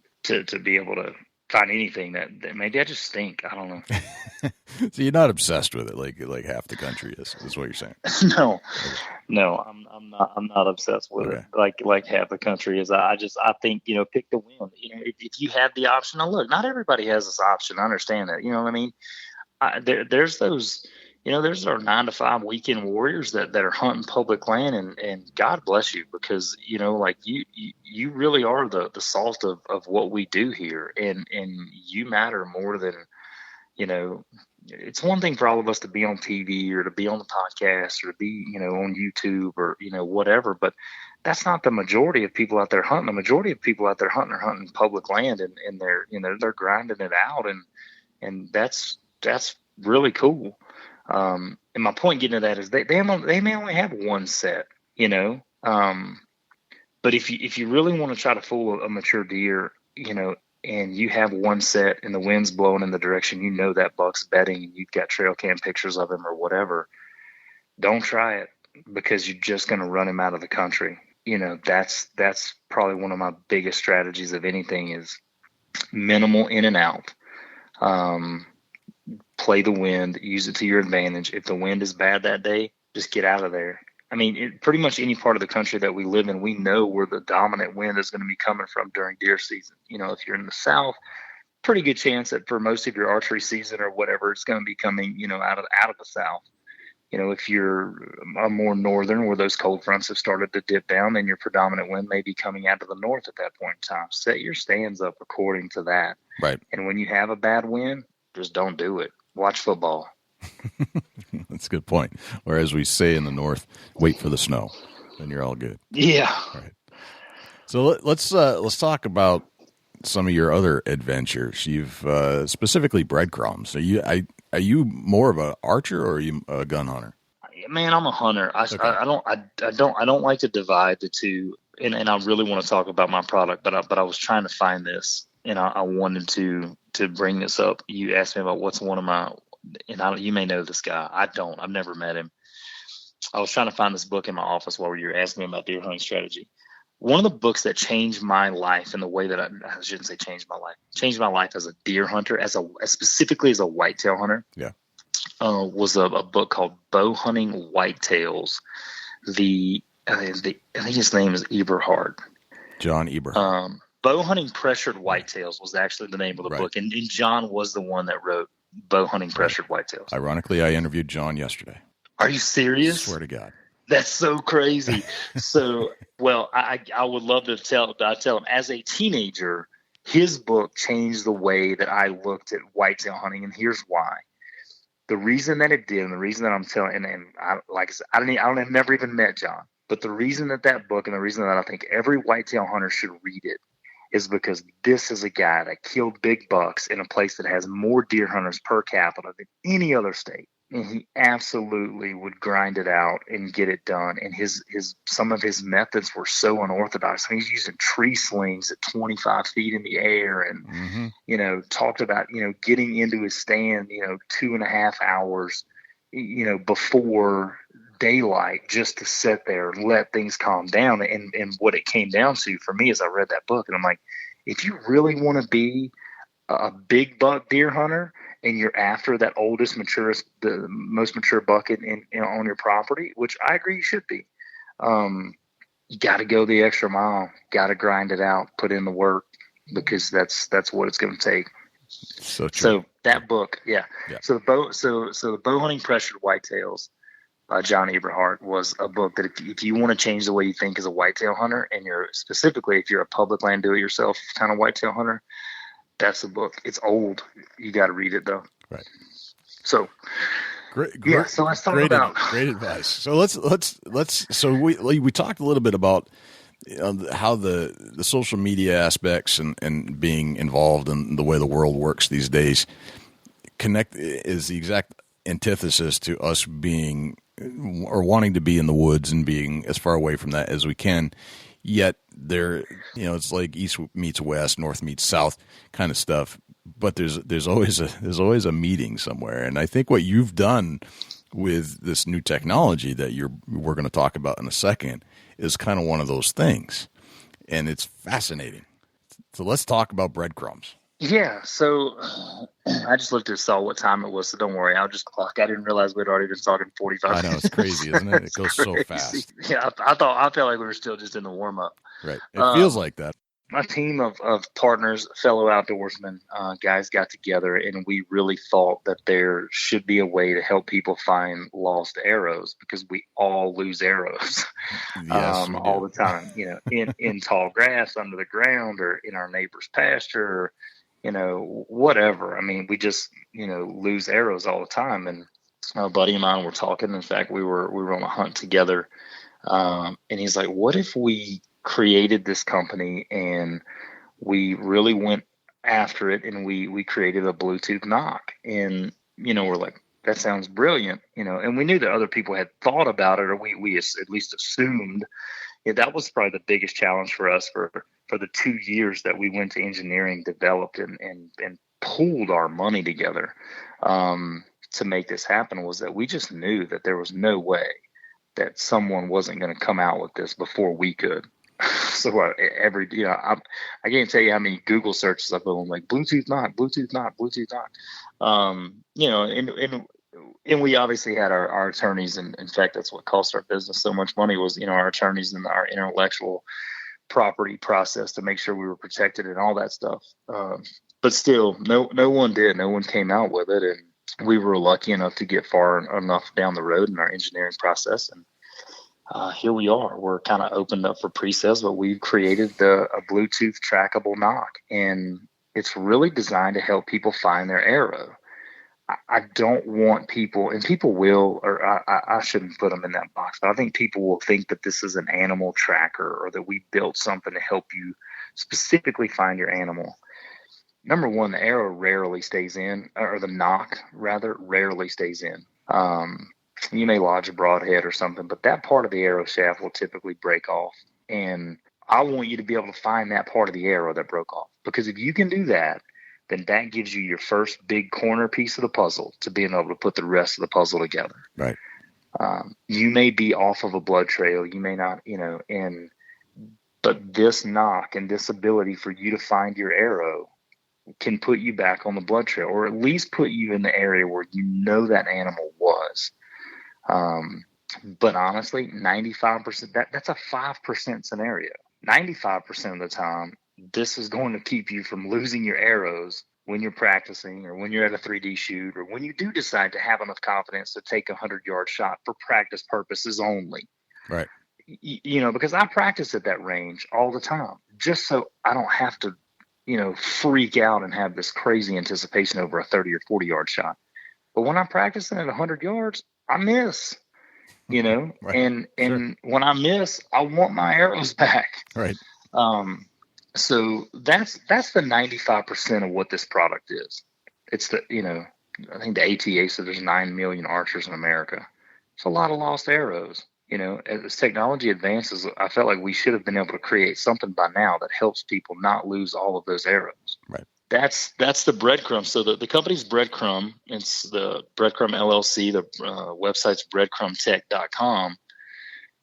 be able to find anything that maybe I just stink. I don't know. So you're not obsessed with it like half the country is what you're saying. No, I'm not obsessed with it like half the country is. I think, pick the wind. If you have the option. Now look, not everybody has this option. I understand that. You know what I mean? There's those, there's our 9-to-5 weekend warriors that are hunting public land, and God bless you, because you really are the salt of what we do here, and you matter more than, it's one thing for all of us to be on TV or to be on the podcast or to be, on YouTube or, whatever, but that's not the majority of people out there hunting. The majority of people out there hunting are hunting public land, and they're grinding it out, and that's really cool. And my point getting to that is they may only have one set, but if you really want to try to fool a mature deer, and you have one set and the wind's blowing in the direction, that buck's bedding, and you've got trail cam pictures of him or whatever, don't try it, because you're just going to run him out of the country. That's probably one of my biggest strategies of anything is minimal in and out. Play the wind, use it to your advantage. If the wind is bad that day, just get out of there. I mean, pretty much any part of the country that we live in, we know where the dominant wind is going to be coming from during deer season. If you're in the South, pretty good chance that for most of your archery season or whatever, it's going to be coming, out of the South. If you're more northern, where those cold fronts have started to dip down, then your predominant wind may be coming out of the north at that point in time. Set your stands up according to that. Right. And when you have a bad wind, just don't do it. Watch football. That's a good point. Whereas we say in the North, wait for the snow, then you're all good. Yeah. Right. So let's talk about some of your other adventures. You've specifically breadcrumbs. Are you more of an archer, or are you a gun hunter? Man, I'm a hunter. I don't like to divide the two. And I really want to talk about my product, but I was trying to find this, and I wanted to bring this up. You asked me about what's one of my, and you may know this guy. I've never met him. I was trying to find this book in my office while you were asking me about deer hunting strategy. One of the books that changed my life in the way that I shouldn't say changed my life as a deer hunter, specifically as a whitetail hunter. Yeah. Was a book called Bow Hunting Whitetails. I think his name is Eberhard. John Eberhard. Bow Hunting Pressured Whitetails was actually the name of the book. And John was the one that wrote Bow Hunting Pressured Whitetails. Ironically, I interviewed John yesterday. Are you serious? I swear to God. That's so crazy. So, well, I would love to tell him, as a teenager, his book changed the way that I looked at whitetail hunting, and here's why. The reason that it did, and the reason that I'm telling, and I, like I said, I've never even met John, but the reason that book, and the reason that I think every whitetail hunter should read it, is because this is a guy that killed big bucks in a place that has more deer hunters per capita than any other state. And he absolutely would grind it out and get it done. And some of his methods were so unorthodox. I mean, he's using tree slings at 25 feet in the air, and talked about getting into his stand 2.5 hours before daylight, just to sit there and let things calm down. And what it came down to for me as I read that book, and I'm like, if you really want to be a big buck deer hunter, and you're after that the most mature buck on your property, which I agree you should be, you got to go the extra mile, got to grind it out, put in the work, because that's what it's going to take. So true. So that book, yeah. So the Bow Hunting Pressured Whitetails by John Eberhard was a book that if you want to change the way you think as a whitetail hunter, and if you're a public land do-it-yourself kind of whitetail hunter, that's a book. It's old. You got to read it though. Right. So great. Yeah. So let's talk about great advice. So let's. So we talked a little bit about how the social media aspects and being involved in the way the world works these days connect is the exact antithesis to us being or wanting to be in the woods and being as far away from that as we can. Yet there, it's like east meets west, north meets south kind of stuff. But there's always a meeting somewhere. And I think what you've done with this new technology that we're going to talk about in a second is kind of one of those things, and it's fascinating. So let's talk about breadcrumbs. Yeah, so I just looked and saw what time it was, so don't worry. I'll just clock. I didn't realize we'd already been talking 45 minutes. I know, it's crazy, isn't it? It goes so fast. Yeah, I felt like we were still just in the warm-up. Right. It feels like that. My team of partners, fellow outdoorsmen, guys got together, and we really thought that there should be a way to help people find lost arrows, because we all lose arrows all the time, in tall grass, under the ground, or in our neighbor's pasture, or, whatever. I mean, we just, lose arrows all the time. And a buddy of mine were talking. In fact, we were on a hunt together, and he's like, what if we created this company and we really went after it, and we created a Bluetooth nock? And we're like, that sounds brilliant, and we knew that other people had thought about it, or we at least assumed. That was probably the biggest challenge for us for the 2 years that we went to engineering, developed and pooled our money together to make this happen, was that we just knew that there was no way that someone wasn't going to come out with this before we could. So I can't tell you how many Google searches I've done, like Bluetooth nock, Bluetooth nock, Bluetooth nock. And we obviously had our attorneys, and in fact, that's what cost our business so much money, was, our attorneys and our intellectual property process to make sure we were protected and all that stuff. But still, no one did. No one came out with it. And we were lucky enough to get far enough down the road in our engineering process. And here we are. We're kind of opened up for pre-sales, but we've created a Bluetooth trackable nock, and it's really designed to help people find their arrow. I don't want people, and people will, or I shouldn't put them in that box, but I think people will think that this is an animal tracker, or that we built something to help you specifically find your animal. Number one, the arrow rarely stays in, or the nock rather rarely stays in. You may lodge a broadhead or something, but that part of the arrow shaft will typically break off. And I want you to be able to find that part of the arrow that broke off, because if you can do that, then that gives you your first big corner piece of the puzzle to being able to put the rest of the puzzle together. Right. You may be off of a blood trail. You may not, but this nock and this ability for you to find your arrow can put you back on the blood trail, or at least put you in the area where that animal was. But honestly, 95%, that's a 5% scenario. 95% of the time, this is going to keep you from losing your arrows when you're practicing, or when you're at a 3D shoot, or when you do decide to have enough confidence to take a 100-yard shot for practice purposes only. Right. Because I practice at that range all the time, just so I don't have to, freak out and have this crazy anticipation over a 30 or 40-yard shot. But when I'm practicing at 100 yards, I miss, right. and sure. When I miss, I want my arrows back. Right. So that's the 95% of what this product is. It's I think the ATA said there's 9 million archers in America. It's a lot of lost arrows. As technology advances, I felt like we should have been able to create something by now that helps people not lose all of those arrows. Right. That's the Breadcrumb. So the company's Breadcrumb. It's the Breadcrumb LLC. The website's breadcrumbtech.com.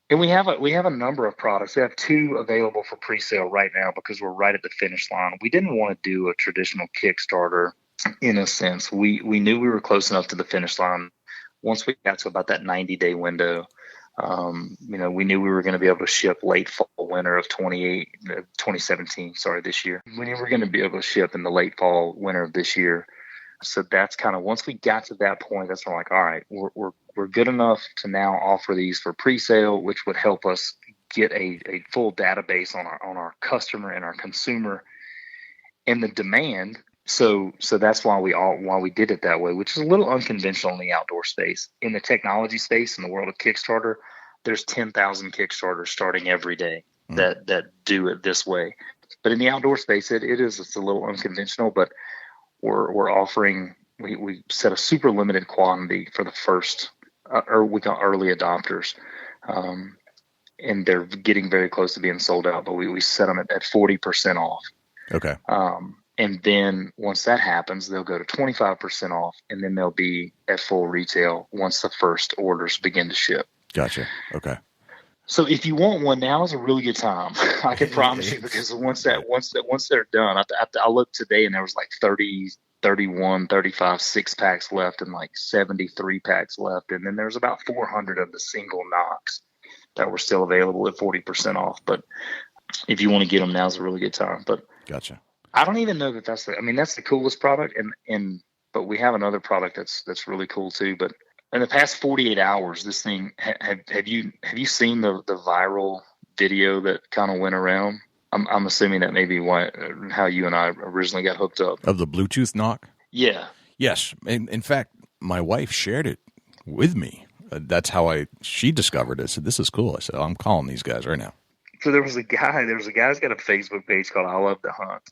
And we have a number of products. We have 2 available for pre-sale right now, because we're right at the finish line. We didn't want to do a traditional Kickstarter in a sense. We knew we were close enough to the finish line. Once we got to about that 90-day window, we knew we were going to be able to ship late fall, winter of 2017, this year. We knew we were going to be able to ship in the late fall, winter of this year. So that's kind of, once we got to that point, that's when we're like, all right, we're good enough to now offer these for pre-sale, which would help us get a full database on our customer and our consumer and the demand. So that's why we did it that way, which is a little unconventional in the outdoor space. In the technology space, in the world of Kickstarter, there's 10,000 Kickstarters starting every day that do it this way. But in the outdoor space, it's a little unconventional, but we're offering, we set a super limited quantity for the first, or we call early adopters. And they're getting very close to being sold out, but we set them at 40% off. Okay. And then once that happens, they'll go to 25% off, and then they'll be at full retail once the first orders begin to ship. Gotcha. Okay. So if you want one, now is a really good time. I can promise you, because once they're done, I looked today and there was like 30, 31, 35 6-packs left and like 73 packs left, and then there's about 400 of the single Nocks that were still available at 40% off. But if you want to get them, now's a really good time. But gotcha. I don't even know that that's the coolest product. But we have another product that's really cool too. But in the past 48 hours, this thing, have you seen the viral video that kind of went around? I'm assuming that may be how you and I originally got hooked up. Of the Bluetooth Nock? Yeah. Yes. In fact, my wife shared it with me. That's how she discovered it. I said, this is cool. I said, I'm calling these guys right now. So there was a guy who's got a Facebook page called I Love to Hunt.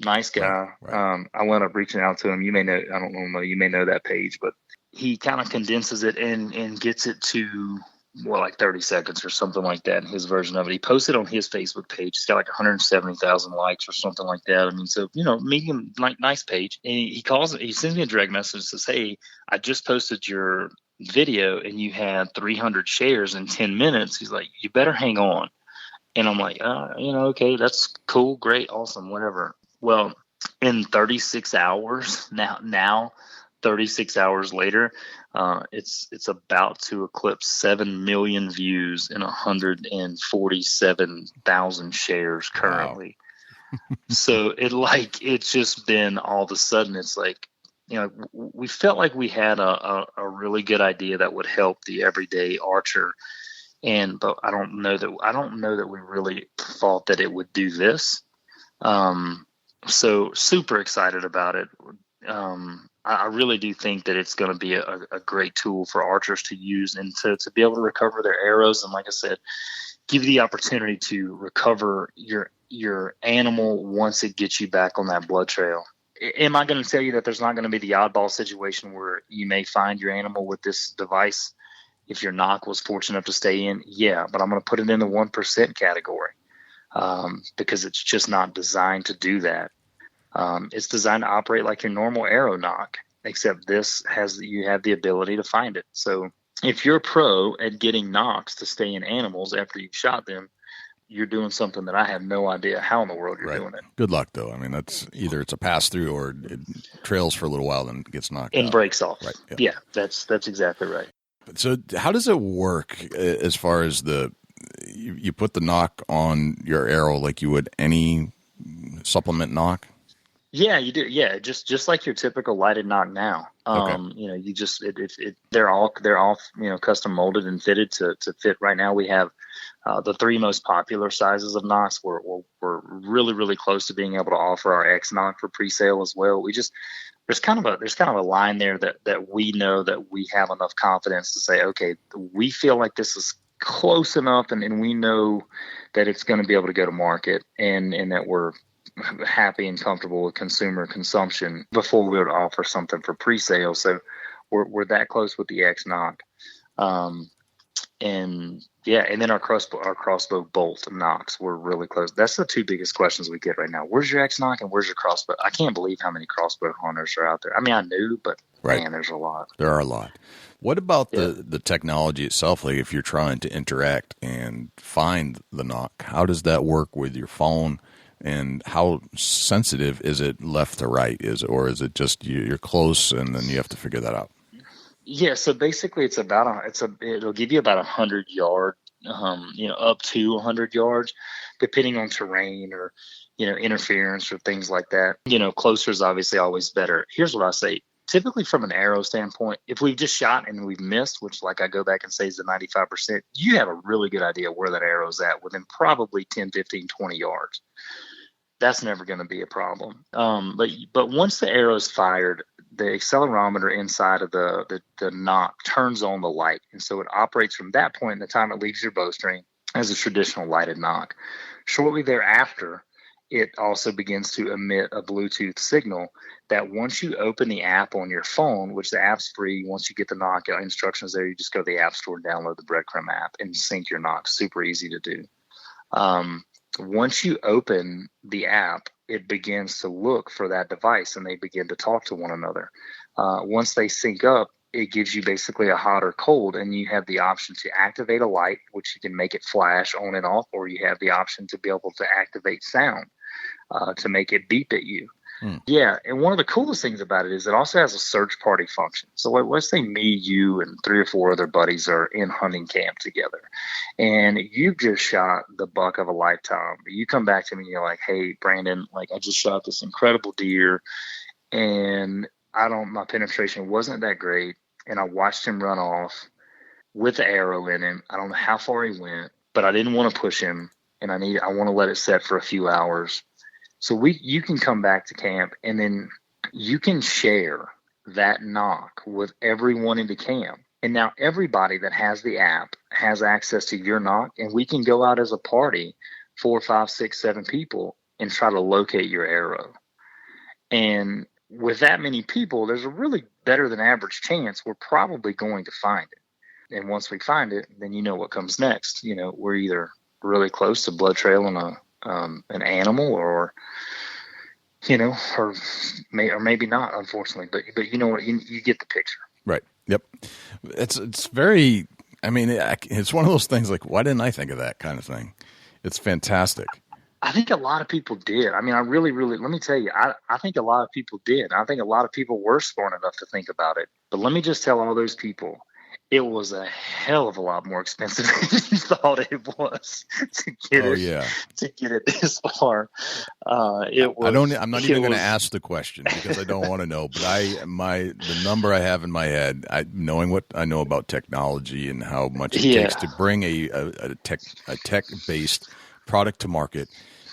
Nice guy. Right. I wound up reaching out to him. You may know, I don't know, you may know that page, but he kind of condenses it and gets it to more like 30 seconds or something like that in his version of it. He posted on his Facebook page. It's got like 170,000 likes or something like that. I mean, so, medium, like nice page. And he sends me a direct message and says, hey, I just posted your video and you had 300 shares in 10 minutes. He's like, you better hang on. And I'm like, okay, that's cool, great, awesome, whatever. Well, in 36 hours now 36 hours later, it's about to eclipse 7 million views and 147,000 shares currently. Wow. So it's just been all of a sudden, it's like, we felt like we had a really good idea that would help the everyday archer. But I don't know that we really thought that it would do this. So super excited about it. I really do think that it's going to be a great tool for archers to use and to be able to recover their arrows. And like I said, give you the opportunity to recover your animal once it gets you back on that blood trail. Am I going to tell you that there's not going to be the oddball situation where you may find your animal with this device if your Nock was fortunate enough to stay in? Yeah, but I'm going to put it in the 1% category because it's just not designed to do that. It's designed to operate like your normal arrow Nock, except you have the ability to find it. So if you're a pro at getting Nocks to stay in animals after you've shot them, you're doing something that I have no idea how in the world you're doing it. Good luck, though. I mean, that's either it's a pass through or it trails for a little while, then gets knocked out. And breaks off. Right. Yeah, that's exactly right. So how does it work as far as you put the Nock on your arrow like you would any supplement Nock? Yeah, you do. Yeah, just like your typical lighted Nock now. Okay. You just they're all custom molded and fitted to fit. Right now we have the 3 most popular sizes of Nocks. We're really, really close to being able to offer our X Nock for pre-sale as well. There's kind of a line there that we know that we have enough confidence to say, okay, we feel like this is close enough, and we know that it's going to be able to go to market, and that we're happy and comfortable with consumer consumption before we would offer something for pre-sale. So we're that close with the X Nock. And then our crossbow bolt Nocks, we're really close. That's the 2 biggest questions we get right now. Where's your X Nock and where's your crossbow? I can't believe how many crossbow hunters are out there. I mean, I knew, but man, there's a lot. There are a lot. What about the technology itself? Like if you're trying to interact and find the Nock, how does that work with your phone? And how sensitive is it left to right? Or is it just you're close and then you have to figure that out? Yeah, so basically it'll give you about 100 yards, up to 100 yards, depending on terrain or, interference or things like that. Closer is obviously always better. Here's what I say. Typically from an arrow standpoint, if we've just shot and we've missed, which like I go back and say is the 95%, you have a really good idea where that arrow's at within probably 10, 15, 20 yards. That's never going to be a problem. But once the arrow is fired, the accelerometer inside of the Nock turns on the light. And so it operates from that point in the time it leaves your bowstring as a traditional lighted Nock. Shortly thereafter, it also begins to emit a Bluetooth signal that once you open the app on your phone, which the app's free, once you get the Nock instructions there, you just go to the App Store and download the Breadcrumb app and sync your Nock. Super easy to do. Once you open the app, it begins to look for that device and they begin to talk to one another. Once they sync up, it gives you basically a hot or cold, and you have the option to activate a light, which you can make it flash on and off, or you have the option to be able to activate sound to make it beep at you. Yeah, and one of the coolest things about it is it also has a search party function. So let's say me, you, and 3 or 4 other buddies are in hunting camp together, and you just shot the buck of a lifetime. You come back to me and you're like, hey, Brandon, like I just shot this incredible deer, and my penetration wasn't that great, and I watched him run off with the arrow in him. I don't know how far he went, but I didn't want to push him, and I want to let it set for a few hours. So you can come back to camp, and then you can share that Nock with everyone in the camp. And now everybody that has the app has access to your Nock, and we can go out as a party, 4, 5, 6, 7 people, and try to locate your arrow. And with that many people, there's a really better than average chance we're probably going to find it. And once we find it, then you know what comes next. You know, we're either really close to blood trailing an animal, or or maybe not, unfortunately. But you know what? You get the picture. Right. Yep. It's very. I mean, it's one of those things like, why didn't I think of that kind of thing? It's fantastic. I think a lot of people did. I mean, I really, let me tell you, I think a lot of people did. I think a lot of people were smart enough to think about it. But let me just tell all those people, it was a hell of a lot more expensive than you thought it was to get it this far. It was. I'm not even going to ask the question because I don't want to know. But the number I have in my head, knowing what I know about technology and how much it takes to bring a tech-based product to market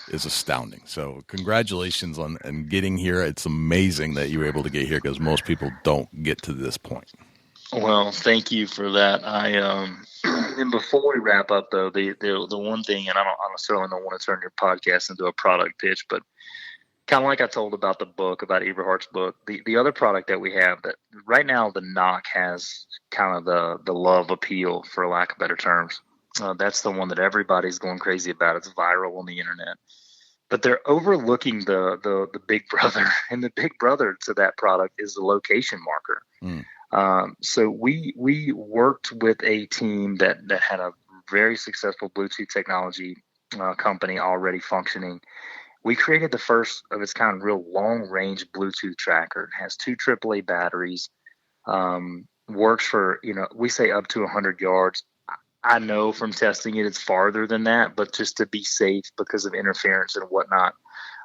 is astounding. So congratulations on getting here. It's amazing that you were able to get here because most people don't get to this point. Well, thank you for that. And before we wrap up, though, the one thing, and I necessarily don't want to turn your podcast into a product pitch, but kind of like I told about the book, about Eberhardt's book, the other product that we have that right now, the Nock has kind of the love appeal, for lack of better terms. That's the one that everybody's going crazy about. It's viral on the internet. But they're overlooking the big brother, and the big brother to that product is the location marker. So we worked with a team that had a very successful Bluetooth technology company already functioning. We created the first of its kind real long-range Bluetooth tracker. It has 2 AAA batteries, works for, we say up to 100 yards. I know from testing it's farther than that, but just to be safe because of interference and whatnot,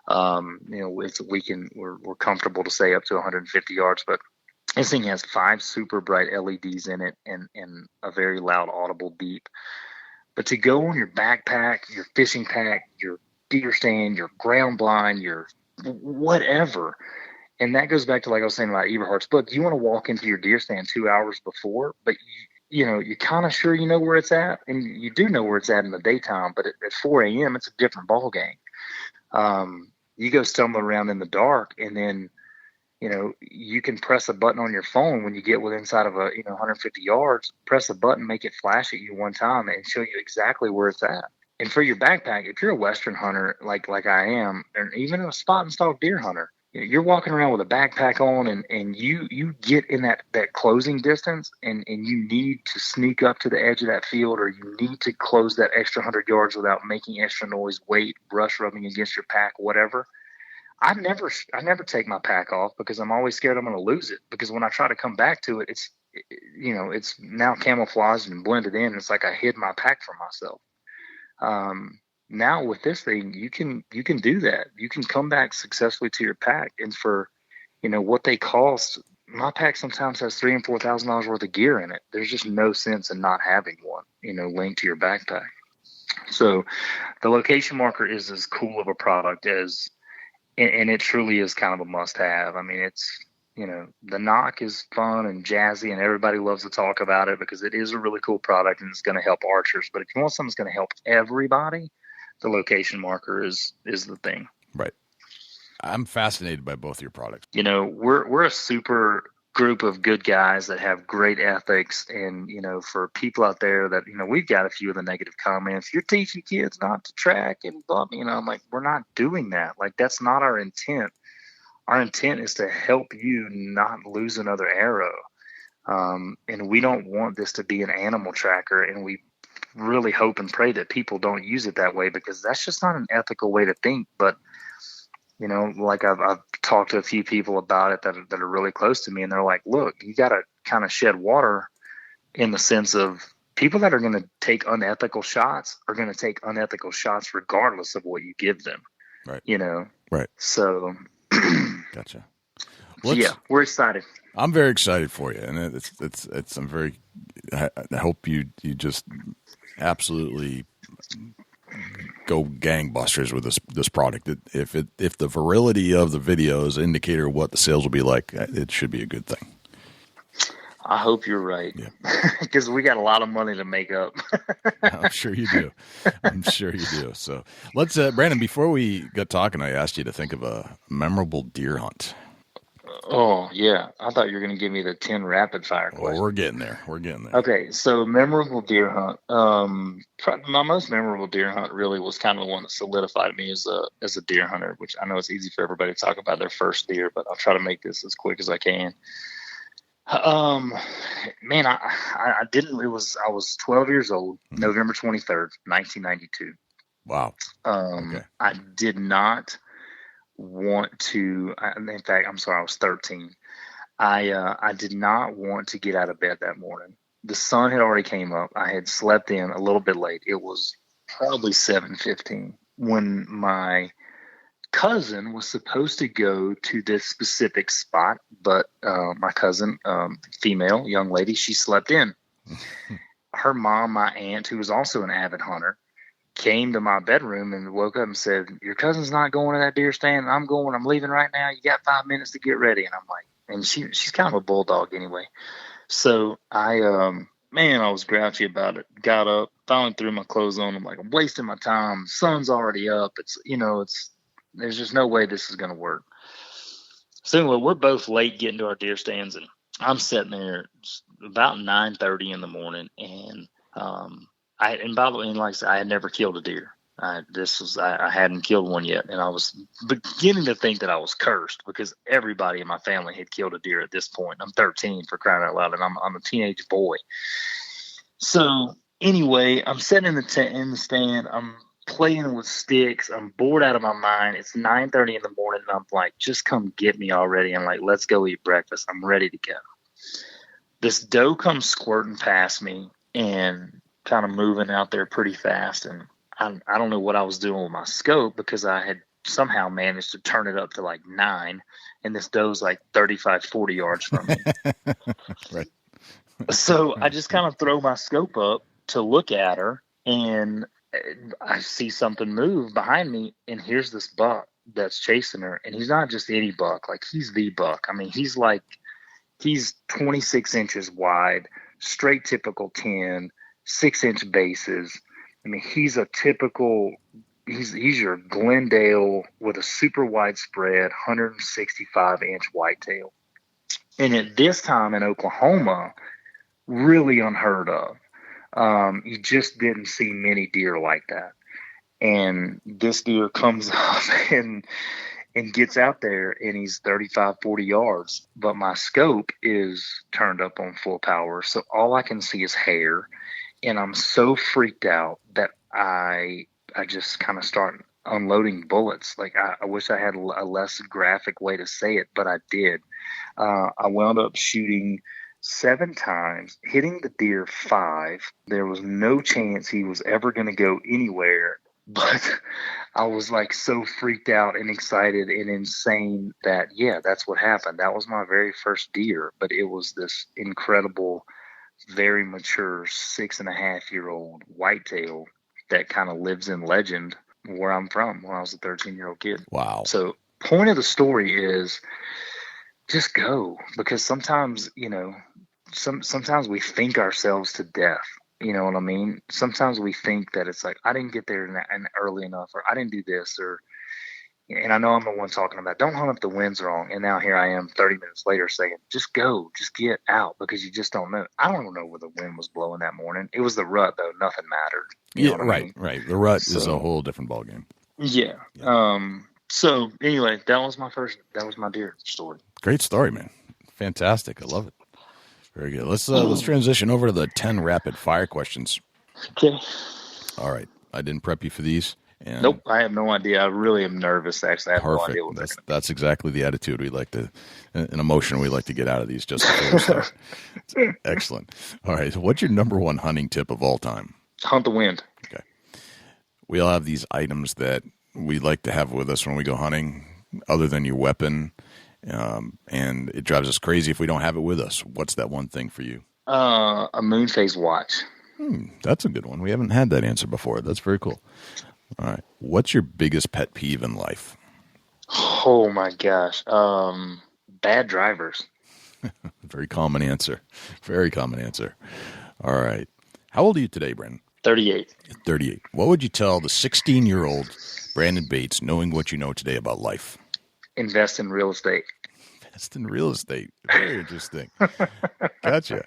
we're comfortable to say up to 150 yards. But this thing has 5 super bright LEDs in it and a very loud audible beep. But to go on your backpack, your fishing pack, your deer stand, your ground blind, your whatever, and that goes back to, like I was saying about Eberhardt's book, you want to walk into your deer stand 2 hours before, but you're kind of sure you know where it's at, and you do know where it's at in the daytime, but at 4 a.m., it's a different ball game. You go stumbling around in the dark, and then, you can press a button on your phone when you get within inside of 150 yards, press a button, make it flash at you one time, and show you exactly where it's at. And for your backpack, if you're a Western hunter like I am, and even a spot and stalk deer hunter, you're walking around with a backpack on, and you get in that closing distance, and you need to sneak up to the edge of that field, or you need to close that extra 100 yards without making extra noise, weight, brush rubbing against your pack, whatever. I never take my pack off because I'm always scared I'm going to lose it, because when I try to come back to it, it's now camouflaged and blended in. It's like I hid my pack from myself. Now with this thing, you can do that. You can come back successfully to your pack, and for what they cost, my pack sometimes has $3,000 and $4,000 worth of gear in it. There's just no sense in not having one, linked to your backpack. So the location marker is as cool of a product as, and it truly is kind of a must-have. I mean, it's the Nock is fun and jazzy, and everybody loves to talk about it because it is a really cool product and it's going to help archers. But if you want something that's going to help everybody, the location marker is the thing. Right. I'm fascinated by both your products. You know, we're a super group of good guys that have great ethics. And, you know, for people out there that, you know, we've got a few of the negative comments. You're teaching kids not to track and blah, you know, I'm like, we're not doing that. Like, that's not our intent. Our intent is to help you not lose another arrow. And we don't want this to be an animal tracker. And we really hope and pray that people don't use it that way, because that's just not an ethical way to think. But, you know, like I've talked to a few people about it that are really close to me, and they're like, look, you got to kind of shed water in the sense of people that are going to take unethical shots are going to take unethical shots regardless of what you give them. Right. You know? Right. So. Gotcha. Yeah, we're excited. I'm very excited for you. And I hope you just absolutely go gangbusters with this product. If the virility of the video is an indicator of what the sales will be like, it should be a good thing. I hope you're right. Yeah. Because we got a lot of money to make up. I'm sure you do. So let's, Brandon, before we got talking, I asked you to think of a memorable deer hunt. Oh, yeah. I thought you were going to give me the 10 rapid fire questions. We're getting there. Okay. So memorable deer hunt. My most memorable deer hunt really was kind of the one that solidified me as a deer hunter, which I know it's easy for everybody to talk about their first deer, but I'll try to make this as quick as I can. Man, I was 12 years old, November 23rd, 1992. Wow. Okay. I did not want to, in fact, I'm sorry, I was 13. I did not want to get out of bed that morning. The sun had already came up. I had slept in a little bit late. It was probably 7:15 when my cousin was supposed to go to this specific spot, but my cousin, female young lady, she slept in. Her mom, my aunt, who was also an avid hunter, came to my bedroom and woke up and said, "Your cousin's not going to that deer stand. I'm going. I'm leaving right now. You got 5 minutes to get ready." And I'm like, and she's kind of a bulldog anyway. So I was grouchy about it. Got up, finally threw my clothes on. I'm like, I'm wasting my time. Sun's already up. There's just no way this is going to work. So anyway, we're both late getting to our deer stands, and I'm sitting there about 9:30 in the morning, and by the way, like I said, I had never killed a deer. I hadn't killed one yet, and I was beginning to think that I was cursed because everybody in my family had killed a deer at this point. I'm 13, for crying out loud, and I'm a teenage boy. So anyway, I'm sitting in the stand. I'm playing with sticks. I'm bored out of my mind. It's 9:30 in the morning, and I'm like, just come get me already. I'm like, let's go eat breakfast. I'm ready to go. This doe comes squirting past me and kind of moving out there pretty fast, and I don't know what I was doing with my scope because I had somehow managed to turn it up to like 9, and this doe's like 35, 40 yards from me. Right. So I just kind of throw my scope up to look at her, and I see something move behind me, and here's this buck that's chasing her, and he's not just any buck. Like, he's the buck. I mean, he's 26 inches wide, straight typical 10, 6-inch bases. I mean, he's a typical, he's your Glendale with a super wide spread, 165-inch whitetail. And at this time in Oklahoma, really unheard of. You just didn't see many deer like that. And this deer comes up and gets out there, and he's 35, 40 yards. But my scope is turned up on full power, so all I can see is hair. And I'm so freaked out that I just kind of start unloading bullets. Like, I wish I had a less graphic way to say it, but I did. I wound up shooting 7 times, hitting the deer 5. There was no chance he was ever going to go anywhere. But I was like so freaked out and excited and insane that, yeah, that's what happened. That was my very first deer, but it was this incredible, very mature 6.5-year-old whitetail that kind of lives in legend where I'm from when I was a 13-year-old kid. Wow. So point of the story is just go, because sometimes, sometimes we think ourselves to death. You know what I mean? Sometimes we think that it's like, I didn't get there early enough, or I didn't do this, or, And I know I'm the one talking about don't hunt if the wind's wrong. And now here I am 30 minutes later saying, just go, just get out, because you just don't know. I don't know where the wind was blowing that morning. It was the rut, though. Nothing mattered. You know what I mean? Right. The rut is a whole different ballgame. Yeah. So anyway, that was my deer story. Great story, man. Fantastic. I love it. Very good. Let's transition over to the 10 rapid fire questions. Okay. All right. I didn't prep you for these. And nope, I have no idea. I really am nervous, actually. I have perfect. No idea that's exactly the attitude we like to, an emotion we like to get out of these just before we start. Excellent. All right. So what's your number one hunting tip of all time? Hunt the wind. Okay. We all have these items that we like to have with us when we go hunting, other than your weapon. And it drives us crazy if we don't have it with us. What's that one thing for you? A moon phase watch. That's a good one. We haven't had that answer before. That's very cool. All right. What's your biggest pet peeve in life? Oh my gosh. Bad drivers. Very common answer. Very common answer. All right. How old are you today, Brandon? 38. 38. What would you tell the 16-year-old Brandon Bates, knowing what you know today about life? Invest in real estate. Invest in real estate. Very interesting. Gotcha.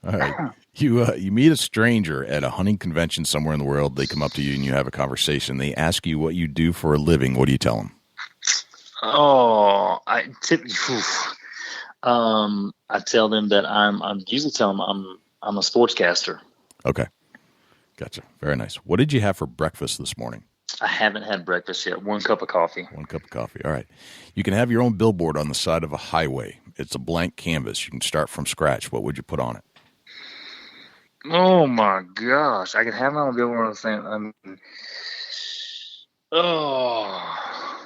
All right. You meet a stranger at a hunting convention somewhere in the world. They come up to you and you have a conversation. They ask you what you do for a living. What do you tell them? Oh, I tell them that I'm usually tell them I'm a sportscaster. Okay. Gotcha. Very nice. What did you have for breakfast this morning? I haven't had breakfast yet. 1 cup of coffee. 1 cup of coffee. All right. You can have your own billboard on the side of a highway. It's a blank canvas. You can start from scratch. What would you put on it? Oh my gosh! I could have my own billboard on the same. Oh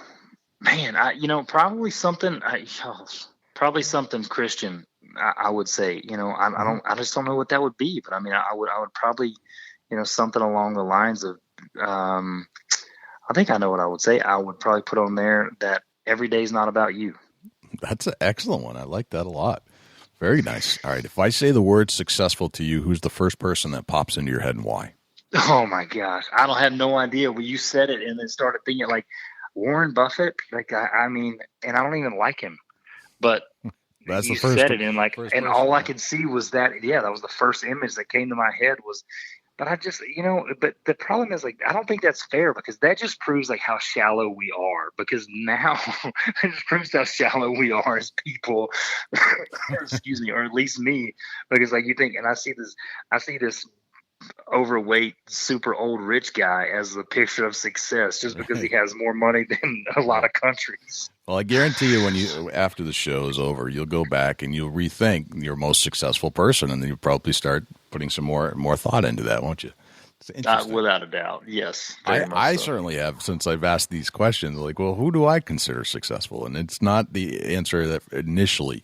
man, probably something. Probably something Christian. I would say. I just don't know what that would be. But I mean, I would probably, something along the lines of. I think I know what I would say. I would probably put on there that every day is not about you. That's an excellent one. I like that a lot. Very nice. All right. If I say the word successful to you, who's the first person that pops into your head and why? Oh my gosh. I don't have no idea. When you said it and then started thinking like Warren Buffett, like, I mean, and I don't even like him, but that's you the first, said it and like, and person. all I could see was that, that was the first image that came to my head was, but I just, but the problem is like, I don't think that's fair because that just proves like how shallow we are because now it just proves how shallow we are as people, excuse me, or at least me, because like you think, and I see this overweight, super old rich guy as a picture of success just because he has more money than a lot of countries. Well, I guarantee you after the show is over, you'll go back and you'll rethink your most successful person, and then you'll probably start putting some more thought into that, won't you? Without a doubt, yes. I certainly have, since I've asked these questions, like, well, who do I consider successful? And it's not the answer that initially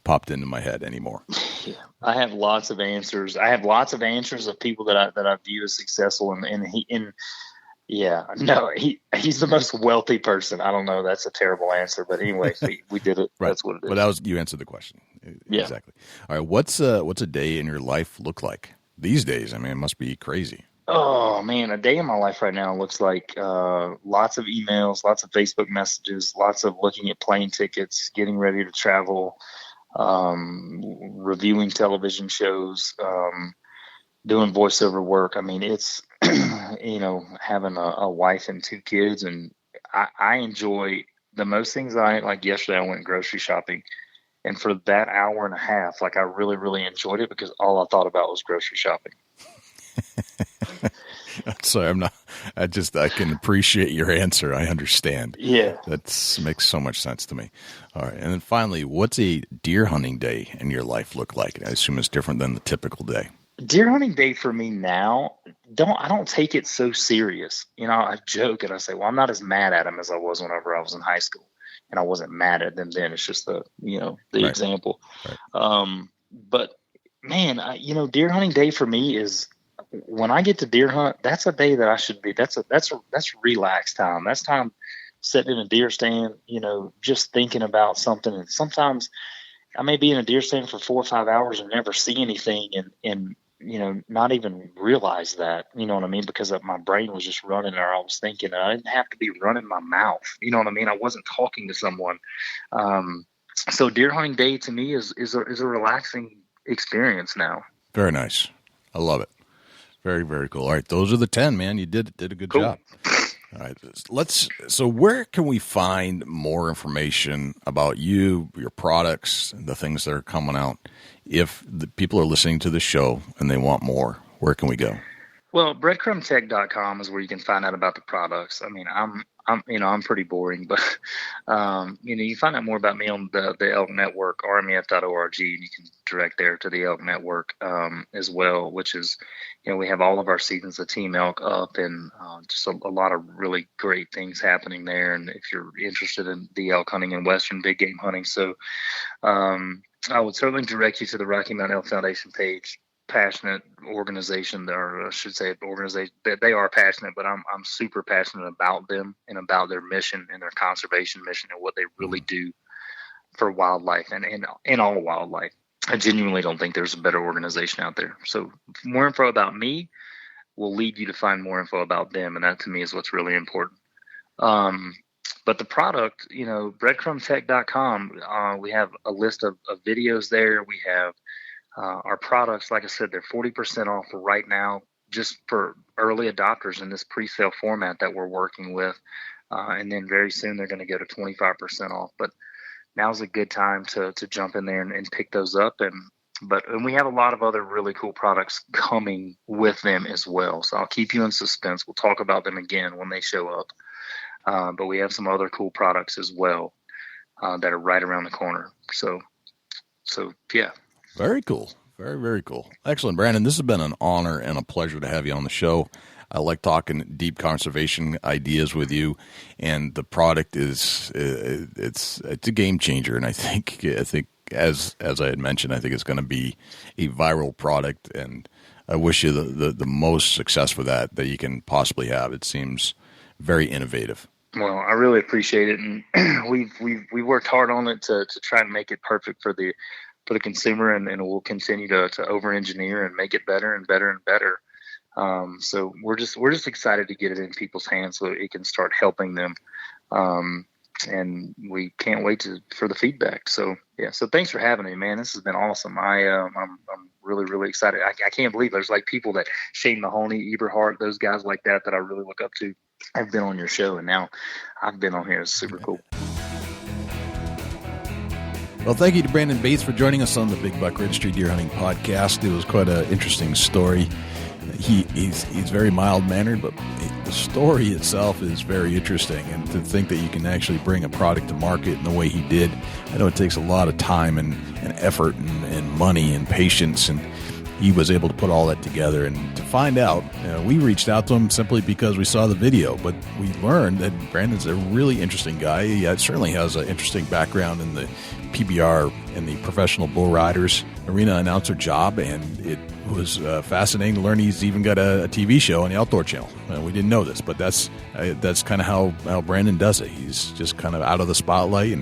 popped into my head anymore. Yeah, I have lots of answers. I have lots of answers of people that I view as successful, he's the most wealthy person. I don't know. That's a terrible answer, but anyway, we did it. Right. That's what it is. But you answered the question. Yeah. Exactly. All right. What's a day in your life look like these days? I mean, it must be crazy. Oh man, a day in my life right now looks like lots of emails, lots of Facebook messages, lots of looking at plane tickets, getting ready to travel, reviewing television shows, doing voiceover work. I mean, it's, having a wife and 2 kids, and I enjoy the most things. Like yesterday, I went grocery shopping, and for that hour and a half, like I really, really enjoyed it because all I thought about was grocery shopping. Sorry, I can appreciate your answer. I understand. Yeah. That makes so much sense to me. All right. And then finally, what's a deer hunting day in your life look like? I assume it's different than the typical day. Deer hunting day for me now, I don't take it so serious. I joke and I say, well, I'm not as mad at them as I was whenever I was in high school, and I wasn't mad at them then. It's just the right. Example. Right. But man, deer hunting day for me is when I get to deer hunt, that's a day that I should be, that's relaxed time. That's time sitting in a deer stand, just thinking about something. And sometimes I may be in a deer stand for 4 or 5 hours and never see anything. And not even realize that, you know what I mean? Because my brain was just running, or I was thinking, and I didn't have to be running my mouth. You know what I mean? I wasn't talking to someone. So deer hunting day to me is a relaxing experience now. Very nice. I love it. Very, very cool. All right. Those are the 10, man. You did a good job. All right. So where can we find more information about you, your products, the things that are coming out? If the people are listening to the show and they want more, where can we go? Well, breadcrumbtech.com is where you can find out about the products. I mean, I'm pretty boring, but you find out more about me on the Elk Network, rmef.org, and you can direct there to the Elk Network as well, which is, we have all of our seasons of Team Elk up, and just a lot of really great things happening there. And if you're interested in the elk hunting and Western big game hunting, so I would certainly direct you to the Rocky Mountain Elk Foundation page. Passionate organization, or I should say organization, that they are passionate, but I'm super passionate about them and about their mission and their conservation mission and what they really do for wildlife and all wildlife. I genuinely don't think there's a better organization out there. So more info about me will lead you to find more info about them, and that to me is what's really important. But the product, breadcrumbtech.com, we have a list of videos there. We have our products, like I said, they're 40% off right now, just for early adopters in this pre-sale format that we're working with. And then very soon they're going to go to 25% off. But now's a good time to jump in there and pick those up. And we have a lot of other really cool products coming with them as well. So I'll keep you in suspense. We'll talk about them again when they show up. But we have some other cool products as well that are right around the corner. So yeah. Very cool. Very, very cool. Excellent, Brandon. This has been an honor and a pleasure to have you on the show. I like talking deep conservation ideas with you, and the product is it's a game changer. And I think as I had mentioned, I think it's going to be a viral product, and I wish you the most success with that you can possibly have. It seems very innovative. Well, I really appreciate it, and we worked hard on it to try and make it perfect for the consumer, and we'll continue to over-engineer and make it better and better and better. So we're just excited to get it in people's hands so it can start helping them. And we can't wait for the feedback. So yeah. So thanks for having me, man. This has been awesome. I'm really, really excited. I can't believe there's like people that Shane Mahoney, Eberhard, those guys like that I really look up to. I've been on your show, and now I've been on here. It's super cool. Well, thank you to Brandon Bates for joining us on the Big Buck Registry Deer Hunting Podcast. It was quite an interesting story. He's very mild-mannered, but the story itself is very interesting. And to think that you can actually bring a product to market in the way he did, I know it takes a lot of time and effort and money and patience, and he was able to put all that together. And to find out, we reached out to him simply because we saw the video, but we learned that Brandon's a really interesting guy. He certainly has an interesting background in the PBR and the professional bull riders arena announcer job, and it was fascinating to learn he's even got a TV show on the Outdoor Channel. We didn't know this, but that's kind of how Brandon does it. He's just kind of out of the spotlight,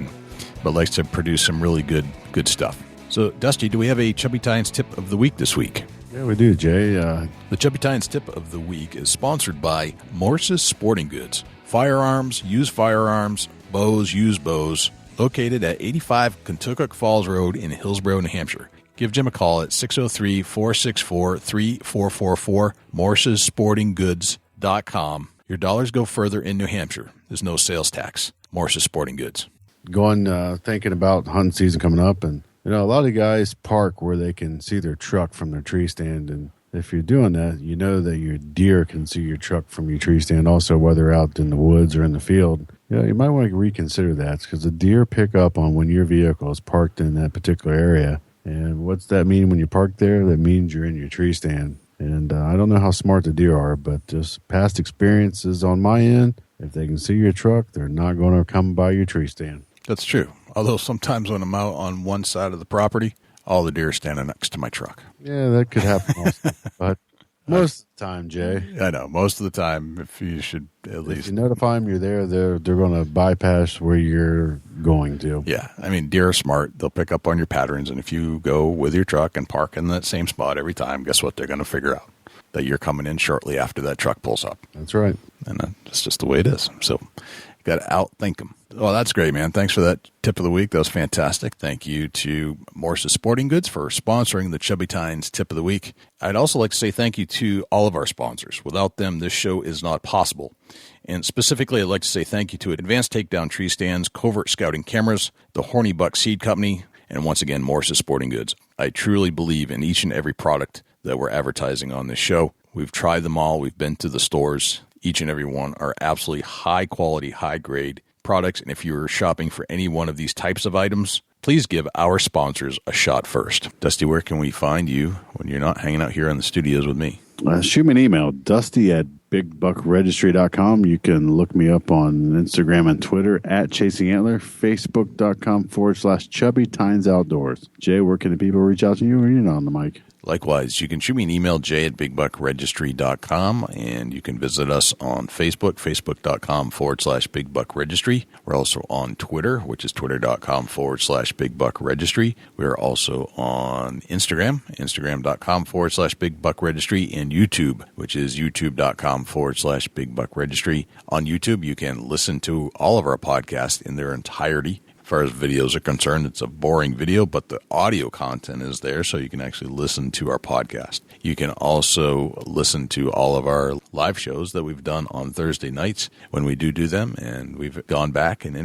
but likes to produce some really good stuff. So, Dusty, do we have a Chubby Tines tip of the week this week? Yeah, we do, Jay. The Chubby Tines tip of the week is sponsored by Morse's Sporting Goods. Firearms, used bows, used bows, located at 85 Kentucky Falls Road in Hillsborough, New Hampshire. Give Jim a call at 603-464-3444, morsessportinggoods.com. Your dollars go further in New Hampshire. There's no sales tax. Morse's Sporting Goods. Thinking about hunting season coming up, and a lot of guys park where they can see their truck from their tree stand, and if you're doing that, you know that your deer can see your truck from your tree stand also, whether out in the woods or in the field. You might want to reconsider that, because the deer pick up on when your vehicle is parked in that particular area. And what's that mean when you park there? That means you're in your tree stand. And I don't know how smart the deer are, but just past experiences on my end, if they can see your truck, they're not going to come by your tree stand. That's true. Although sometimes when I'm out on one side of the property, all the deer are standing next to my truck. Yeah, that could happen also. But Most of the time, Jay. I know. Most of the time, if you should at least. If you notify them you're there, they're going to bypass where you're going to. Yeah. I mean, deer are smart. They'll pick up on your patterns. And if you go with your truck and park in that same spot every time, guess what? They're going to figure out that you're coming in shortly after that truck pulls up. That's right. And that's just the way it is. So you got to outthink them. Well, that's great, man. Thanks for that tip of the week. That was fantastic. Thank you to Morse's Sporting Goods for sponsoring the Chubby Tines Tip of the Week. I'd also like to say thank you to all of our sponsors. Without them, this show is not possible. And specifically, I'd like to say thank you to Advanced Takedown Tree Stands, Covert Scouting Cameras, the Horny Buck Seed Company, and once again, Morse's Sporting Goods. I truly believe in each and every product that we're advertising on this show. We've tried them all. We've been to the stores. Each and every one are absolutely high quality, high grade products. And if you're shopping for any one of these types of items, please give our sponsors a shot first. Dusty, where can we find you when you're not hanging out here in the studios with me? Shoot me an email, dusty@bigbuckregistry.com. You can look me up on Instagram and Twitter @ChasingAntler, Facebook.com/Chubby Tines Outdoors. Jay, where can the people reach out to you? Or you're not on the mic? Likewise, you can shoot me an email, jay@bigbuckregistry.com, and you can visit us on Facebook, facebook.com/bigbuckregistry. We're also on Twitter, which is twitter.com/bigbuckregistry. We're also on Instagram, instagram.com/bigbuckregistry, and YouTube, which is youtube.com/bigbuckregistry. On YouTube, you can listen to all of our podcasts in their entirety. As far as videos are concerned, it's a boring video, but the audio content is there, so you can actually listen to our podcast. You can also listen to all of our live shows that we've done on Thursday nights when we do them, and we've gone back and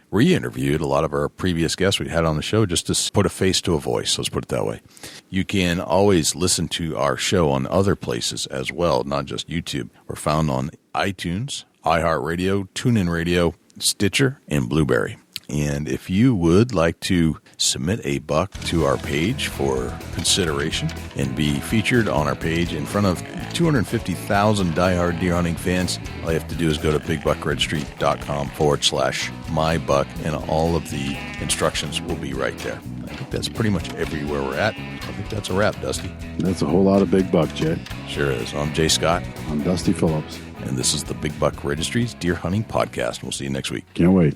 re-interviewed a lot of our previous guests we had on the show just to put a face to a voice, let's put it that way. You can always listen to our show on other places as well, not just YouTube. We're found on iTunes, iHeartRadio, TuneIn Radio, Stitcher, and Blueberry. And if you would like to submit a buck to our page for consideration and be featured on our page in front of 250,000 diehard deer hunting fans, all you have to do is go to bigbuckregistry.com/mybuck, and all of the instructions will be right there. I think that's pretty much everywhere we're at. I think that's a wrap, Dusty. That's a whole lot of big buck, Jay. Sure is. I'm Jay Scott. I'm Dusty Phillips. And this is the Big Buck Registry's Deer Hunting Podcast. We'll see you next week. Can't wait.